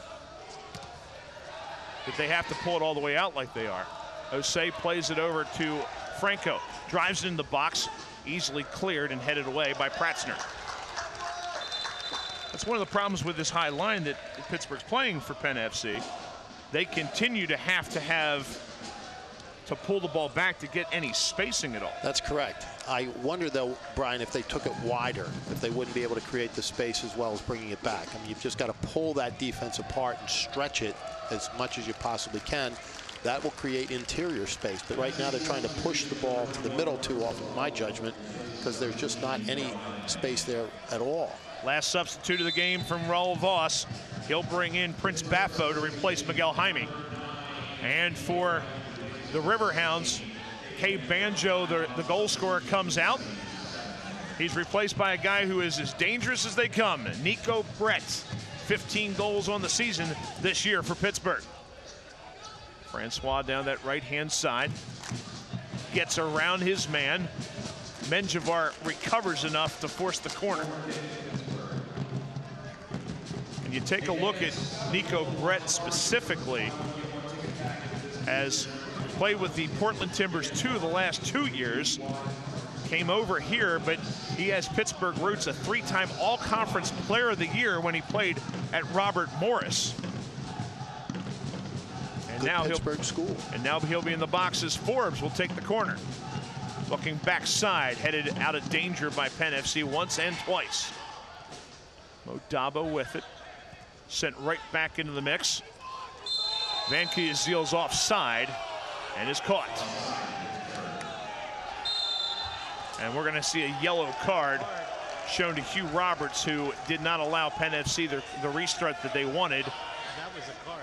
that they have to pull it all the way out like they are. Osei plays it over to Franco, drives it in the box, easily cleared and headed away by Pratzner. That's one of the problems with this high line that Pittsburgh's playing for Penn FC. They continue to have to pull the ball back to get any spacing at all. That's correct. I wonder though, Brian, if they took it wider, if they wouldn't be able to create the space as well as bringing it back. I mean, you've just got to pull that defense apart and stretch it as much as you possibly can. That will create interior space. But right now they're trying to push the ball to the middle too often, in my judgment, because there's just not any space there at all. Last substitute of the game from Raul Voss. He'll bring in Prince Baffo to replace Miguel Jaime. And for the Riverhounds, Kay Banjo, the goal scorer, comes out. He's replaced by a guy who is as dangerous as they come, Nico Brett. 15 goals on the season this year for Pittsburgh. Francois down that right-hand side. Gets around his man. Menjivar recovers enough to force the corner. And you take a look at Nico Brett specifically, as played with the Portland Timbers the last 2 years. Came over here, but he has Pittsburgh roots, a 3-time All-Conference Player of the Year when he played at Robert Morris. And good now Pittsburgh school. And now he'll be in the boxes. Forbes will take the corner. Looking backside, headed out of danger by Penn FC once and twice. Modabo with it. Sent right back into the mix. Van Kiesziel's offside and is caught. And we're going to see a yellow card shown to Hugh Roberts, who did not allow Penn FC the restart that they wanted. That was a card.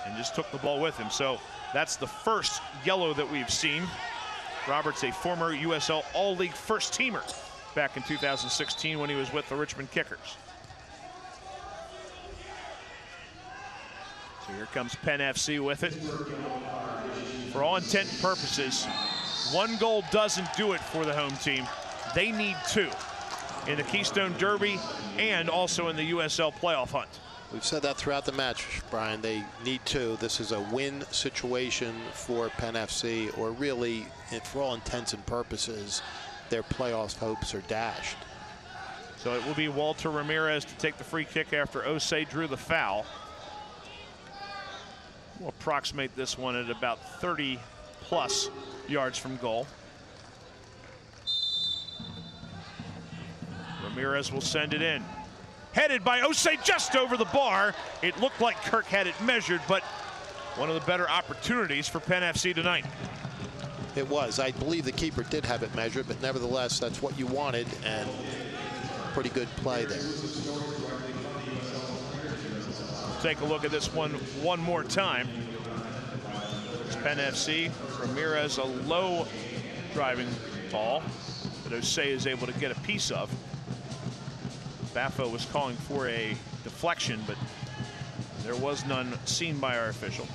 And just took the ball with him. So that's the first yellow that we've seen. Roberts, a former USL All-League first-teamer back in 2016 when he was with the Richmond Kickers. So here comes Penn FC with it. For all intent and purposes, one goal doesn't do it for the home team. They need 2 in the Keystone Derby and also in the USL playoff hunt. We've said that throughout the match, Brian. They need 2. This is a win situation for Penn FC, or really, for all intents and purposes, their playoff hopes are dashed. So it will be Walter Ramirez to take the free kick after Osei drew the foul. We'll approximate this one at about 30+ yards from goal. Ramirez will send it in. Headed by Osei just over the bar. It looked like Kirk had it measured, but one of the better opportunities for Penn FC tonight. It was. I believe the keeper did have it measured, but nevertheless, that's what you wanted, and pretty good play there. Take a look at this one more time. It's Penn FC. Ramirez, a low driving ball that Osei is able to get a piece of. Baffo was calling for a deflection, but there was none seen by our official.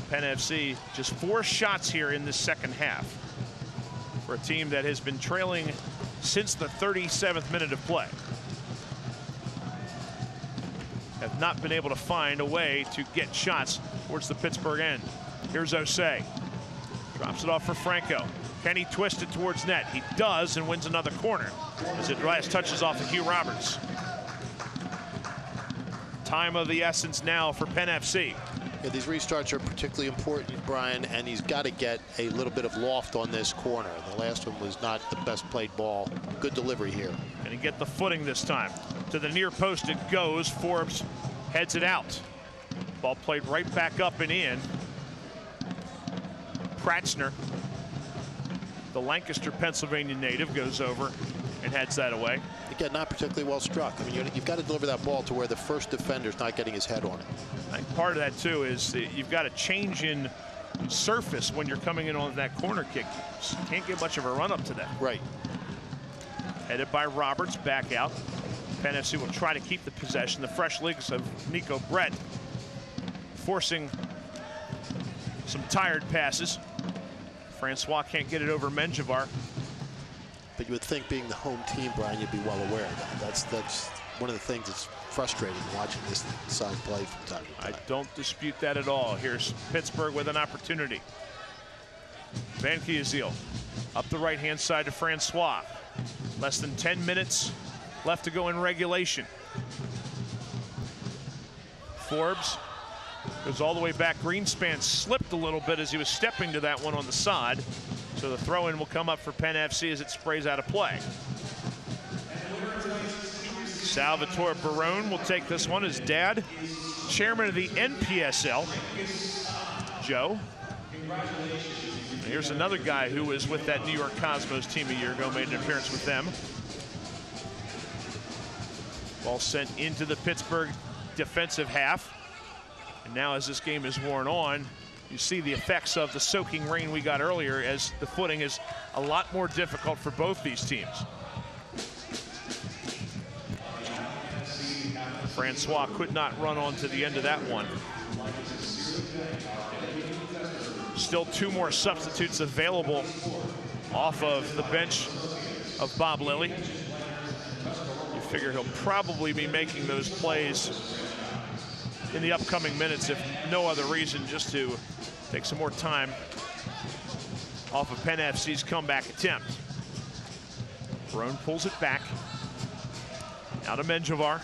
Penn FC just 4 shots here in the second half for a team that has been trailing since the 37th minute of play. Have not been able to find a way to get shots towards the Pittsburgh end. Here's Osei. Drops it off for Franco. Can he twist it towards net? He does, and wins another corner as it last touches off of Hugh Roberts. Time of the essence now for Penn FC. Yeah, these restarts are particularly important, Brian, and he's got to get a little bit of loft on this corner. The last one was not the best played ball. Good delivery here. Can he get the footing this time? To the near post it goes. Forbes heads it out. Ball played right back up and in. Kratzner, the Lancaster, Pennsylvania native, goes over and heads that away. Again, not particularly well struck. I mean, you've got to deliver that ball to where the first defender's not getting his head on it. I think part of that, too, is that you've got a change in surface when you're coming in on that corner kick. You can't get much of a run up to that. Right. Headed by Roberts, back out. Penn FC will try to keep the possession. The fresh legs of Nico Brett forcing some tired passes. Francois can't get it over Menjivar. But you would think, being the home team, Brian, you'd be well aware of that. That's one of the things that's frustrating watching this side play from time to time. I don't dispute that at all. Here's Pittsburgh with an opportunity. Van Kiesziel up the right-hand side to Francois. Less than 10 minutes left to go in regulation. Forbes goes all the way back. Greenspan slipped a little bit as he was stepping to that one on the side. So the throw-in will come up for Penn FC as it sprays out of play. Salvatore Barone will take this one. His dad, chairman of the NPSL, Joe. And here's another guy who was with that New York Cosmos team a year ago, made an appearance with them. Ball sent into the Pittsburgh defensive half. And now as this game is worn on, you see the effects of the soaking rain we got earlier, as the footing is a lot more difficult for both these teams. Francois could not run on to the end of that one. Still 2 more substitutes available off of the bench of Bob Lilley. You figure he'll probably be making those plays in the upcoming minutes, if no other reason, just to take some more time off of Penn FC's comeback attempt. Barone pulls it back. Out of Menjivar.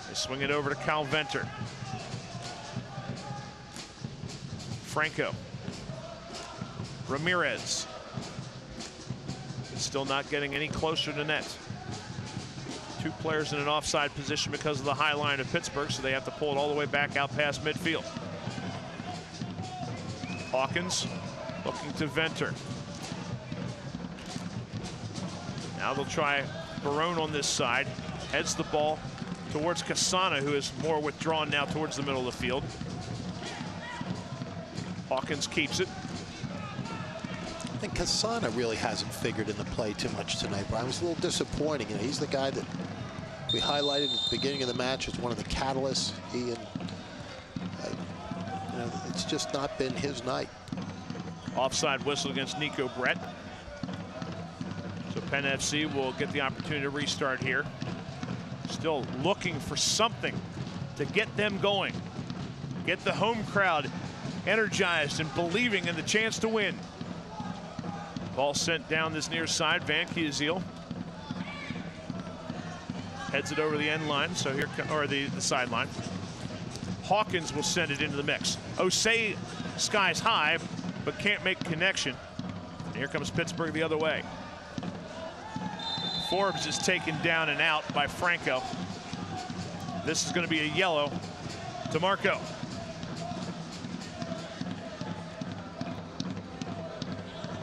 They swing it over to Kyle Venter. Franco. Ramirez. Still not getting any closer to net. 2 players in an offside position because of the high line of Pittsburgh, so they have to pull it all the way back out past midfield. Hawkins looking to Venter. Now they'll try Barone on this side. Heads the ball towards Cassana, who is more withdrawn now towards the middle of the field. Hawkins keeps it. I think Cassana really hasn't figured in the play too much tonight, Brian. It was a little disappointing. You know, he's the guy that we highlighted at the beginning of the match as one of the catalysts. He and you know, it's just not been his night. Offside whistle against Nico Brett. So Penn FC will get the opportunity to restart here. Still looking for something to get them going. Get the home crowd energized and believing in the chance to win. Ball sent down this near side. Van Kiesel heads it over the end line, so here, or the sideline. Hawkins will send it into the mix. Osei skies high, but can't make connection. And here comes Pittsburgh the other way. Forbes is taken down and out by Franco. This is going to be a yellow to Marco.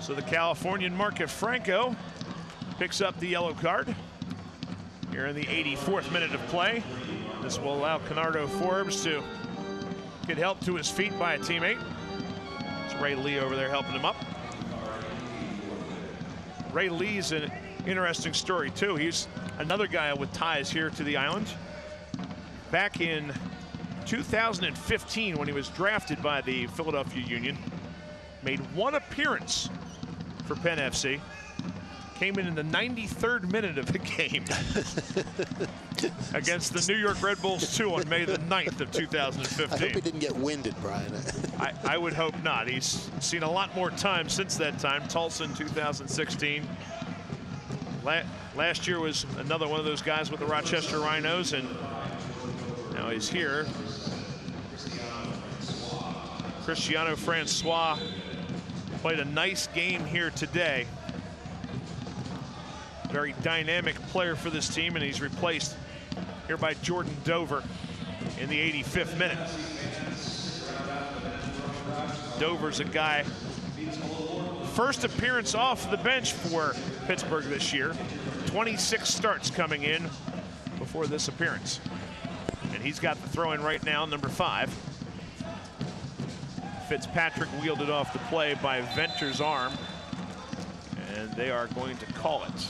So the Californian Marco Franco picks up the yellow card here in the 84th minute of play. This will allow Kenardo Forbes to get help to his feet by a teammate. It's Ray Lee over there helping him up. Ray Lee's an interesting story too. He's another guy with ties here to the island. Back in 2015, when he was drafted by the Philadelphia Union, made 1 appearance for Penn FC. Came in the 93rd minute of the game against the New York Red Bulls 2 on May the 9th of 2015. I hope he didn't get winded, Brian. I would hope not. He's seen a lot more time since that time. Tulsa in 2016. Last year was another one of those guys with the Rochester Rhinos, and now he's here. Cristiano Francois played a nice game here today. Very dynamic player for this team, and he's replaced here by Jordan Dover in the 85th minute. Dover's a guy, first appearance off the bench for Pittsburgh this year. 26 starts coming in before this appearance. And he's got the throw in right now, number 5. Fitzpatrick wheeled it off the play by Venter's arm, and they are going to call it.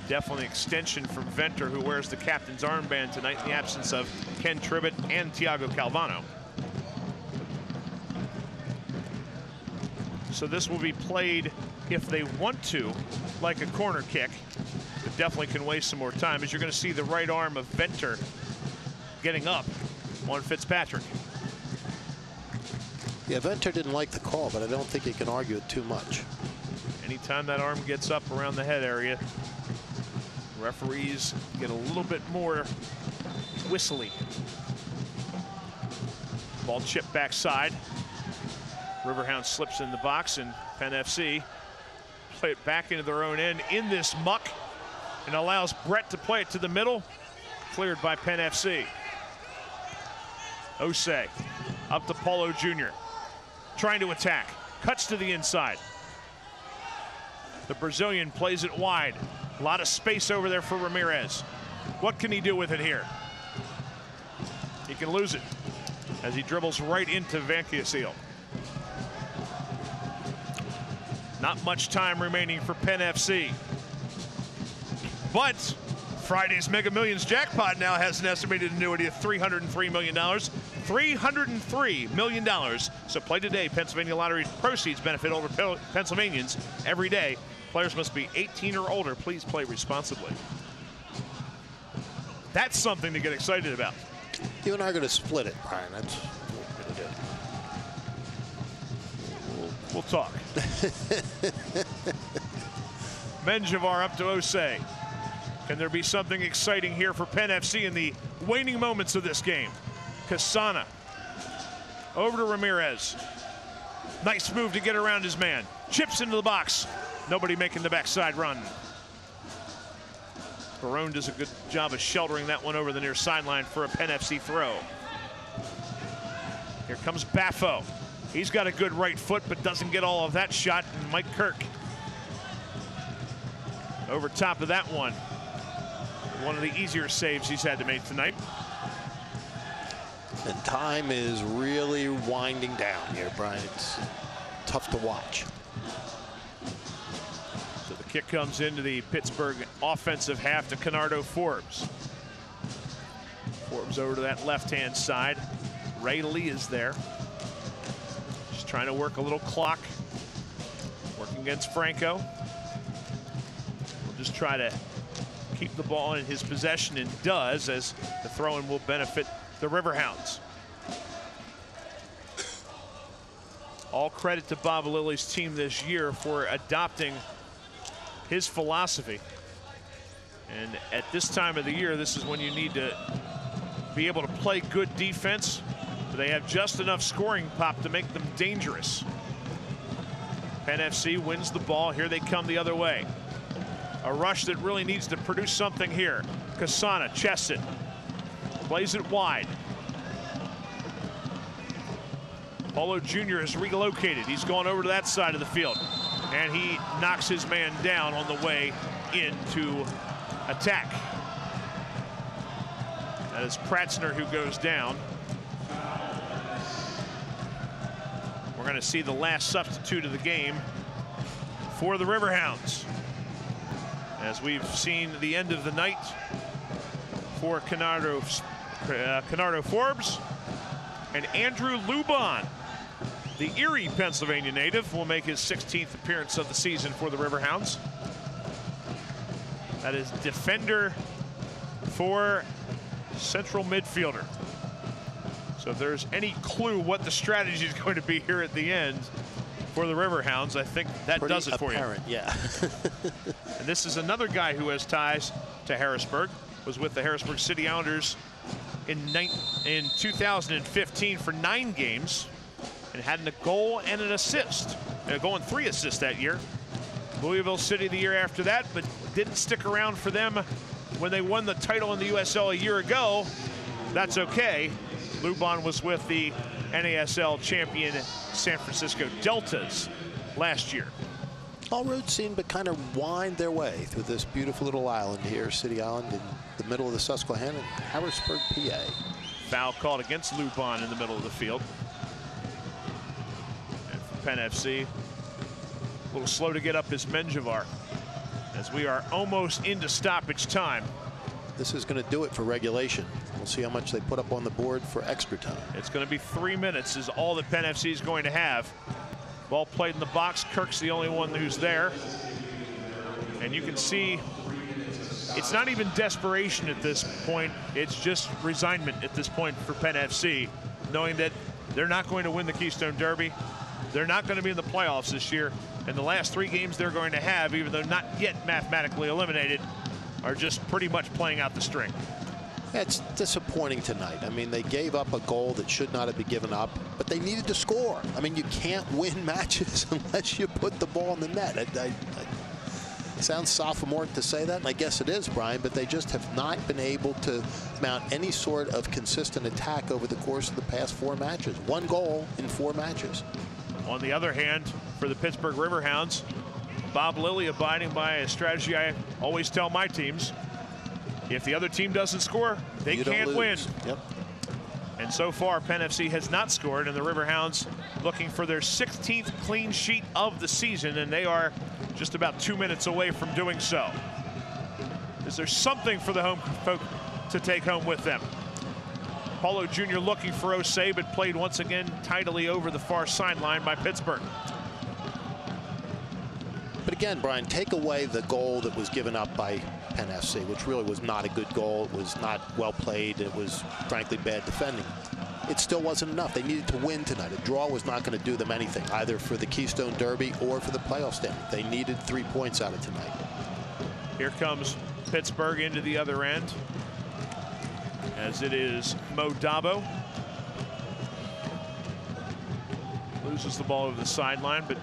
Definitely extension from Venter, who wears the captain's armband tonight in the absence of Ken Tribbett and Thiago Calvano. So this will be played, if they want to, like a corner kick. But definitely can waste some more time, as you're going to see the right arm of Venter getting up on Fitzpatrick. Yeah, Venter didn't like the call, but I don't think he can argue it too much. Anytime that arm gets up around the head area, referees get a little bit more whistly. Ball chipped backside. Riverhounds slips in the box, and Penn FC play it back into their own end in this muck. and allows Brett to play it to the middle. Cleared by Penn FC. Usl up to Paulo Jr. Trying to attack. Cuts to the inside. The Brazilian plays it wide. A lot of space over there for Ramirez. What can he do with it here? He can lose it as he dribbles right into Van Kiesel. Not much time remaining for Penn FC. But Friday's Mega Millions jackpot now has an estimated annuity of $303 million. $303 million. So play today. Pennsylvania Lottery proceeds benefit older Pennsylvanians every day. Players must be 18 or older. Please play responsibly. That's something to get excited about. You and I are going to split it, Brian. That's what we're going to do. We'll talk. Menjivar up to Usl. Can there be something exciting here for Penn FC in the waning moments of this game? Kasana over to Ramirez. Nice move to get around his man. Chips into the box. Nobody making the backside run. Barone does a good job of sheltering that one over the near sideline for a Penn FC throw. Here comes Baffo. He's got a good right foot, but doesn't get all of that shot. And Mike Kirk over top of that one. One of the easier saves he's had to make tonight. And time is really winding down here, Brian. It's tough to watch. So the kick comes into the Pittsburgh offensive half to Canardo Forbes. Forbes over to that left-hand side. Ray Lee is there. Just trying to work a little clock. Working against Franco. We'll just try to keep the ball in his possession, and does, as the throw-in will benefit the Riverhounds. All credit to Bob Lilley's team this year for adopting his philosophy. And at this time of the year, this is when you need to be able to play good defense, but they have just enough scoring pop to make them dangerous. Penn FC wins the ball. Here they come the other way. A rush that really needs to produce something here. Kasana chests it. Plays it wide. Paulo Jr. is relocated. He's gone over to that side of the field. And he knocks his man down on the way into attack. That is Pratzner who goes down. We're going to see the last substitute of the game for the Riverhounds, as we've seen the end of the night for Canardo Forbes. And Andrew Lubon, the Erie, Pennsylvania native, will make his 16th appearance of the season for the Riverhounds. That is defender for central midfielder. So if there's any clue what the strategy is going to be here at the end for the Riverhounds, I think that does it for you. Yeah. And this is another guy who has ties to Harrisburg. Was with the Harrisburg City Islanders in 2015 for 9 games and had a goal and an assist. A goal and 3 assists that year. Louisville City the year after that, but didn't stick around for them when they won the title in the USL a year ago. That's okay. Lubon was with the NASL champion San Francisco Deltas last year. All roads seem to kind of wind their way through this beautiful little island here, City Island, in the middle of the Susquehanna, Harrisburg, PA. Foul called against Lubon in the middle of the field. And for Penn FC, a little slow to get up is Menjivar, as we are almost into stoppage time. This is going to do it for regulation. We'll see how much they put up on the board for extra time. It's going to be 3 minutes is all that Penn FC is going to have. Ball played in the box. Kirk's the only one who's there. And you can see it's not even desperation at this point. It's just resignment at this point for Penn FC, knowing that they're not going to win the Keystone Derby. They're not going to be in the playoffs this year. And the last 3 games they're going to have, even though not yet mathematically eliminated, are just pretty much playing out the string. Yeah, it's disappointing tonight. I mean, they gave up a goal that should not have been given up, but they needed to score. I mean, you can't win matches unless you put the ball in the net. Sounds sophomoric to say that, and I guess it is, Brian, but they just have not been able to mount any sort of consistent attack over the course of the past 4 matches. 1 goal in 4 matches. On the other hand, for the Pittsburgh Riverhounds, Bob Lilley abiding by a strategy I always tell my teams. If the other team doesn't score, they can't win. Yep. And so far, Penn FC has not scored, and the Riverhounds looking for their 16th clean sheet of the season, and they are just about 2 minutes away from doing so. Is there something for the home folk to take home with them? Paulo Jr. looking for Osei, but played once again tidily over the far sideline by Pittsburgh. But again, Brian, take away the goal that was given up by Penn FC, which really was not a good goal. It was not well played. It was, frankly, bad defending. It still wasn't enough. They needed to win tonight. A draw was not going to do them anything, either for the Keystone Derby or for the playoff standing. They needed 3 points out of tonight. Here comes Pittsburgh into the other end, as it is Mo Dabo. Loses the ball over the sideline, but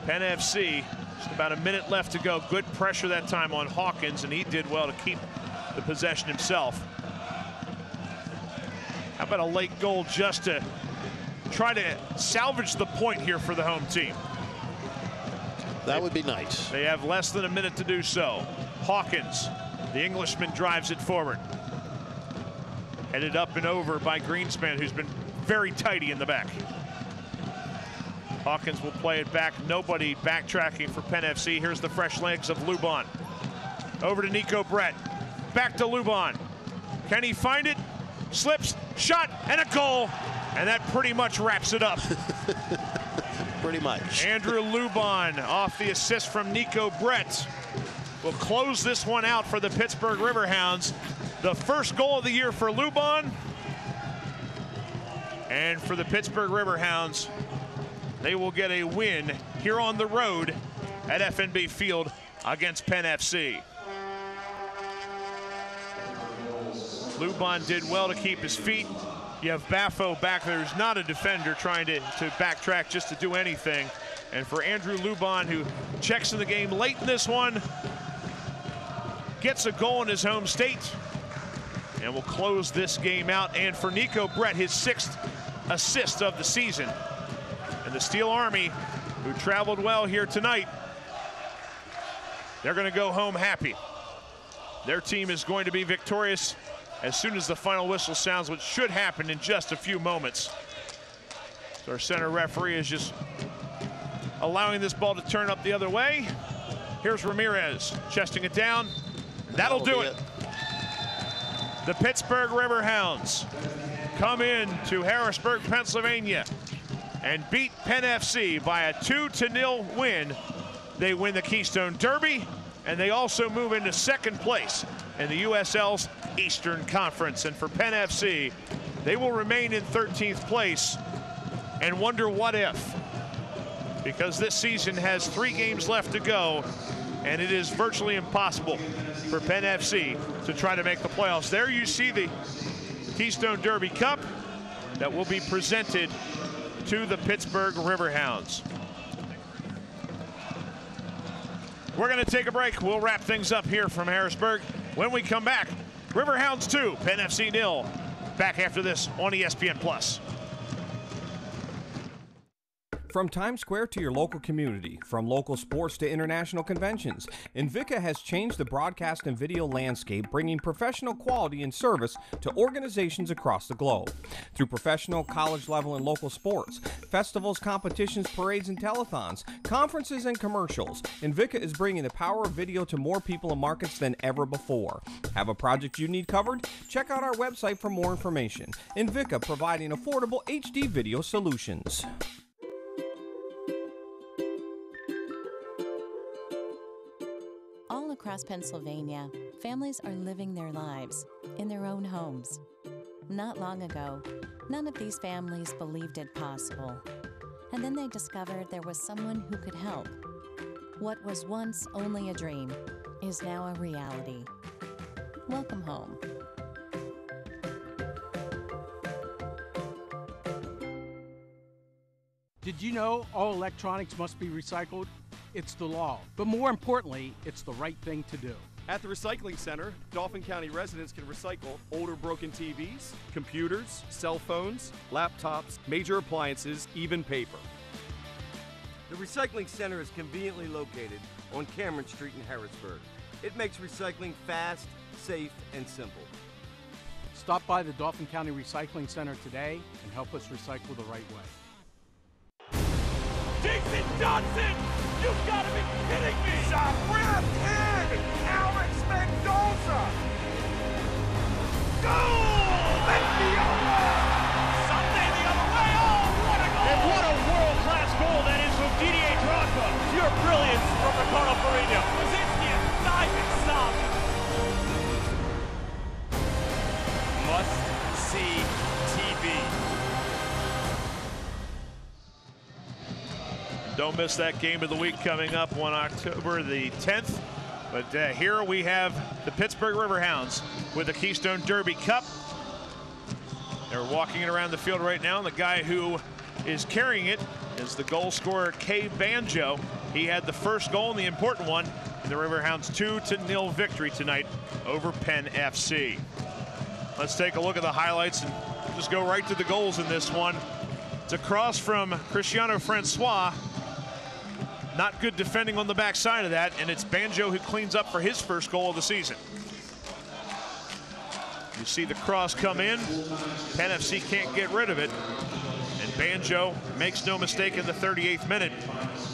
Penn FC, just about a minute left to go. Good pressure that time on Hawkins, and he did well to keep the possession himself. How about a late goal just to try to salvage the point here for the home team? That would be nice. They have less than a minute to do so. Hawkins, the Englishman, drives it forward. Headed up and over by Greenspan, who's been very tidy in the back. Hawkins will play it back. Nobody backtracking for Penn FC. Here's the fresh legs of Lubon. Over to Nico Brett. Back to Lubon. Can he find it? Slips, shot, and a goal. And that pretty much wraps it up. Pretty much. Andrew Lubon off the assist from Nico Brett will close this one out for the Pittsburgh Riverhounds. The first goal of the year for Lubon. And for the Pittsburgh Riverhounds, they will get a win here on the road at FNB Field against Penn FC. Lubon did well to keep his feet. You have Baffo back there, who's not a defender, trying to backtrack just to do anything. And for Andrew Lubon, who checks in the game late in this one, gets a goal in his home state, and will close this game out. And for Nico Brett, his 6th assist of the season. And the Steel Army, who traveled well here tonight, they're going to go home happy. Their team is going to be victorious as soon as the final whistle sounds, which should happen in just a few moments. So our center referee is just allowing this ball to turn up the other way. Here's Ramirez chesting it down. That'll do it. The Pittsburgh Riverhounds come in to Harrisburg, Pennsylvania, and beat Penn FC by a 2-0 win. They win the Keystone Derby, and they also move into 2nd place in the USL's Eastern Conference. And for Penn FC, they will remain in 13th place and wonder what if, because this season has 3 games left to go, and it is virtually impossible for Penn FC to try to make the playoffs. There you see the Keystone Derby Cup that will be presented to the Pittsburgh Riverhounds. We're going to take a break. We'll wrap things up here from Harrisburg. When we come back, Riverhounds 2, Penn FC 0. Back after this on ESPN+. From Times Square to your local community, from local sports to international conventions, Invicta has changed the broadcast and video landscape, bringing professional quality and service to organizations across the globe. Through professional, college level, and local sports, festivals, competitions, parades, and telethons, conferences, and commercials, Invicta is bringing the power of video to more people and markets than ever before. Have a project you need covered? Check out our website for more information. Invicta, providing affordable HD video solutions. Across Pennsylvania, families are living their lives in their own homes. Not long ago, none of these families believed it possible. And then they discovered there was someone who could help. What was once only a dream is now a reality. Welcome home. Did you know all electronics must be recycled? It's the law. But more importantly, it's the right thing to do. At the Recycling Center, Dauphin County residents can recycle older broken TVs, computers, cell phones, laptops, major appliances, even paper. The Recycling Center is conveniently located on Cameron Street in Harrisburg. It makes recycling fast, safe, and simple. Stop by the Dauphin County Recycling Center today and help us recycle the right way. Jason Johnson! You've got to be kidding me! Shot with in! Alex Mendoza! Goal! Mendoza! Sunday the other way! Oh, what a goal! And what a world-class goal that is from Didier Drogba! Pure brilliance from Ricardo Pereira. Krasinski diving stop! Must-see TV. Don't miss that game of the week coming up on October the 10th. But here we have the Pittsburgh Riverhounds with the Keystone Derby Cup. They're walking it around the field right now. And the guy who is carrying it is the goal scorer, Kay Banjo. He had the first goal and the important one in the Riverhounds' 2-0 victory tonight over Penn FC. Let's take a look at the highlights and just go right to the goals in this one. It's a cross from Cristiano Francois. Not good defending on the backside of that, and it's Banjo who cleans up for his first goal of the season. You see the cross come in. Penn FC can't get rid of it, and Banjo makes no mistake in the 38th minute.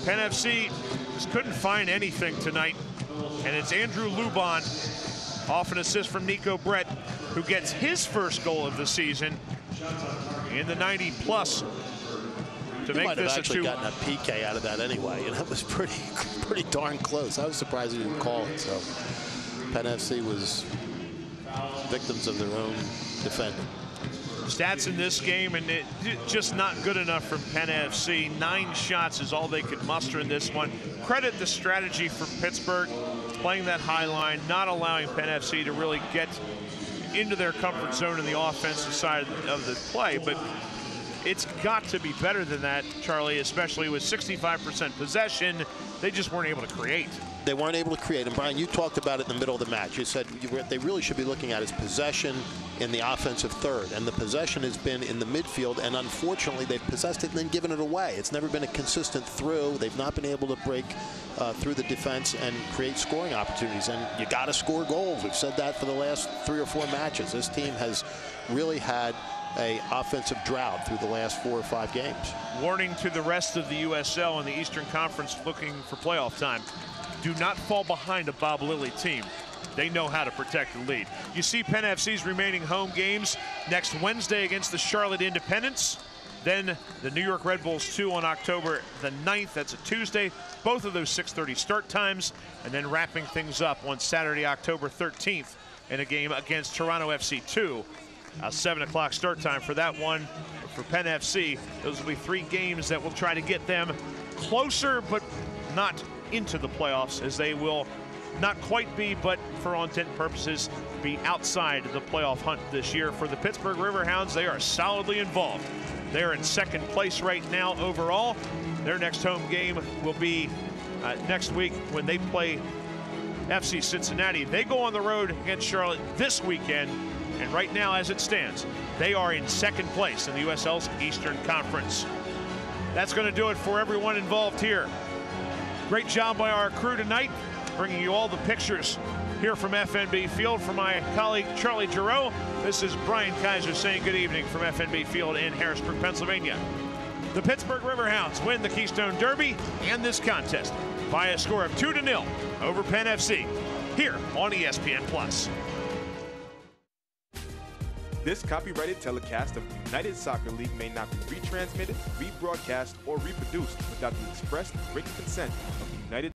Penn FC just couldn't find anything tonight, and it's Andrew Lubon off an assist from Nico Brett who gets his first goal of the season in the 90-plus. He might have actually gotten a PK out of that anyway, and it was pretty darn close. I was surprised he didn't call it. So Penn FC was victims of their own defending. Stats in this game, and it just not good enough from Penn FC. 9 shots is all they could muster in this one. Credit the strategy for Pittsburgh, playing that high line, not allowing Penn FC to really get into their comfort zone in the offensive side of the play. But it's got to be better than that, Charlie, especially with 65% possession. They just weren't able to create. They weren't able to create. And, Brian, you talked about it in the middle of the match. You said they really should be looking at is possession in the offensive third. And the possession has been in the midfield. And, unfortunately, they've possessed it and then given it away. It's never been a consistent through. They've not been able to break through the defense and create scoring opportunities. And you got to score goals. We've said that for the last 3 or 4 matches. This team has really had a offensive drought through the last 4 or 5 games. Warning to the rest of the USL and the Eastern Conference looking for playoff time. Do not fall behind a Bob Lilley team. They know how to protect the lead. You see Penn FC's remaining home games next Wednesday against the Charlotte Independents. Then the New York Red Bulls 2 on October the 9th. That's a Tuesday. Both of those 6:30 start times. And then wrapping things up on Saturday, October 13th in a game against Toronto FC 2. A 7 o'clock start time for that one. For Penn FC, those will be 3 games that will try to get them closer, but not into the playoffs, as they will not quite be, but for all intent and purposes, be outside the playoff hunt this year. For the Pittsburgh Riverhounds, they are solidly involved. They're in 2nd place right now overall. Their next home game will be next week when they play FC Cincinnati. They go on the road against Charlotte this weekend. And right now, as it stands, they are in 2nd place in the USL's Eastern Conference. That's going to do it for everyone involved here. Great job by our crew tonight, bringing you all the pictures here from FNB Field. For my colleague, Charlie Giroux, this is Brian Kaiser saying good evening from FNB Field in Harrisburg, Pennsylvania. The Pittsburgh Riverhounds win the Keystone Derby and this contest by a score of 2-0 over Penn FC here on ESPN+. This copyrighted telecast of the United Soccer League may not be retransmitted, rebroadcast, or reproduced without the express written consent of the United